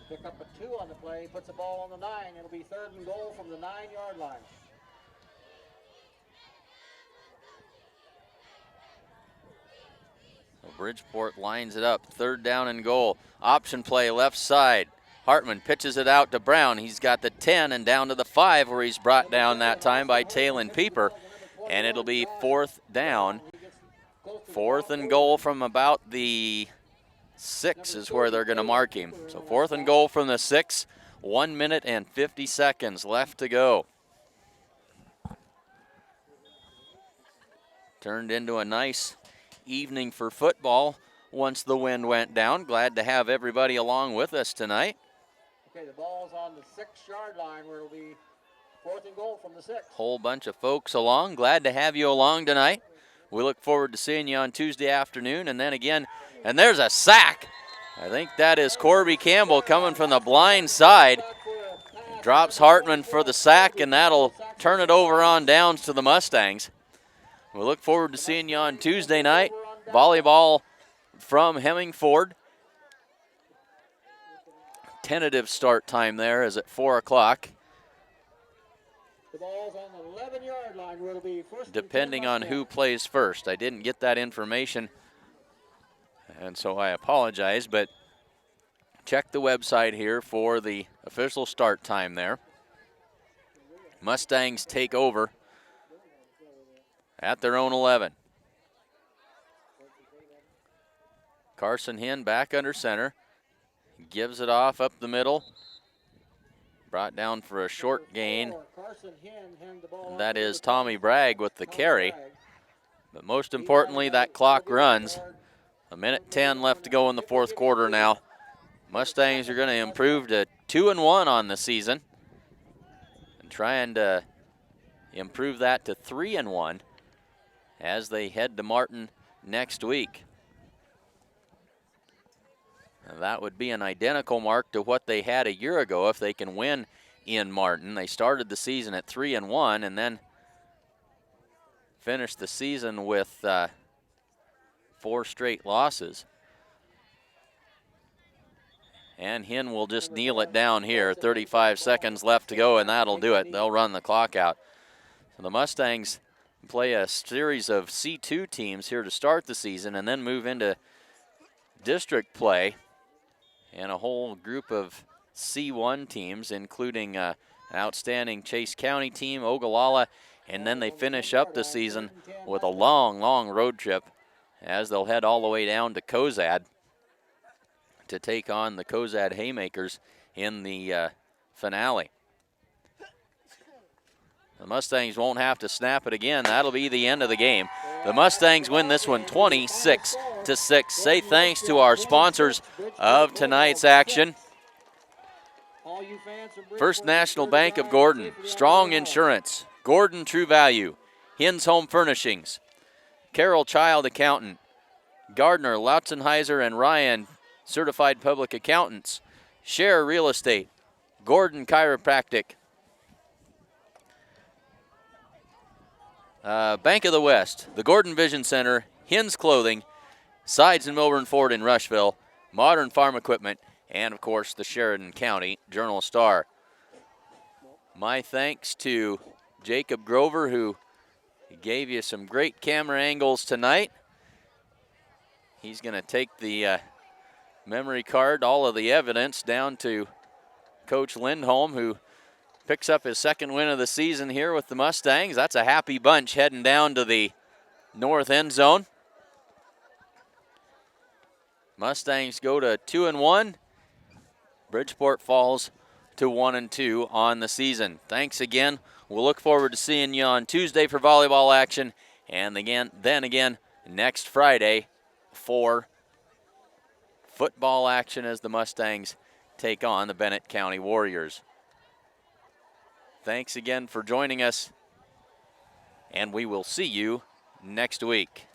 Pick up a 2 on the play, puts the ball on the 9. It'll be 3rd and goal from the 9-yard line. So Bridgeport lines it up, 3rd down and goal. Option play left side. Hartman pitches it out to Brown. He's got the 10 and down to the 5 where he's brought down that time by Talon Pieper. And it'll be 4th down. 4th and goal from about the 6 is where they're going to mark him. So 4th and goal from the 6. 1 minute and 50 seconds left to go. Turned into a nice evening for football once the wind went down. Glad to have everybody along with us tonight. Okay, the ball's on the 6-yard line where it'll be 4th and goal from the 6. Whole bunch of folks along. Glad to have you along tonight. We look forward to seeing you on Tuesday afternoon. And then again, and there's a sack. I think that is Corby Campbell coming from the blind side. Drops Hartman for the sack, and that'll turn it over on downs to the Mustangs. We look forward to seeing you on Tuesday night. Volleyball from Hemmingford. Tentative start time there is at 4 o'clock. The ball's on the 11-yard line where it'll be 1st and 10 Depending on who plays first. I didn't get that information, and so I apologize, but check the website here for the official start time there. Mustangs take over at their own 11. Carson Hinn back under center. Gives it off up the middle. Brought down for a short gain. And that is Tommy Bragg with the carry. But most importantly, that clock runs. 1:10 left to go in the 4th quarter now. Mustangs are going to improve to 2-1 on the season. And trying to improve that to 3-1 as they head to Martin next week. And that would be an identical mark to what they had a year ago if they can win in Martin. They started the season at 3-1 and then finished the season with 4 straight losses. And Hinn will just kneel it down here. 35 seconds left to go, and that'll do it. They'll run the clock out. So the Mustangs play a series of C2 teams here to start the season and then move into district play and a whole group of C1 teams, including an outstanding Chase County team, Ogallala, and then they finish up the season with a long, long road trip as they'll head all the way down to Cozad to take on the Cozad Haymakers in the finale. The Mustangs won't have to snap it again. That'll be the end of the game. The Mustangs win this one 26-6. Say thanks to our sponsors of tonight's action. First National Bank of Gordon, Strong Insurance, Gordon True Value, Hinn's Home Furnishings, Carroll Child Accountant, Gardner, Lautzenheiser, and Ryan, Certified Public Accountants, Share Real Estate, Gordon Chiropractic, Bank of the West, the Gordon Vision Center, Hinn's Clothing, Sides in Milburn Ford in Rushville, Modern Farm Equipment, and, of course, the Sheridan County Journal Star. My thanks to Jacob Grover, who gave you some great camera angles tonight. He's going to take the memory card, all of the evidence, down to Coach Lindholm, who picks up his 2nd win of the season here with the Mustangs. That's a happy bunch heading down to the north end zone. Mustangs go to 2-1. Bridgeport falls to 1-2 on the season. Thanks again. We'll look forward to seeing you on Tuesday for volleyball action, and then again next Friday for football action as the Mustangs take on the Bennett County Warriors. Thanks again for joining us, and we will see you next week.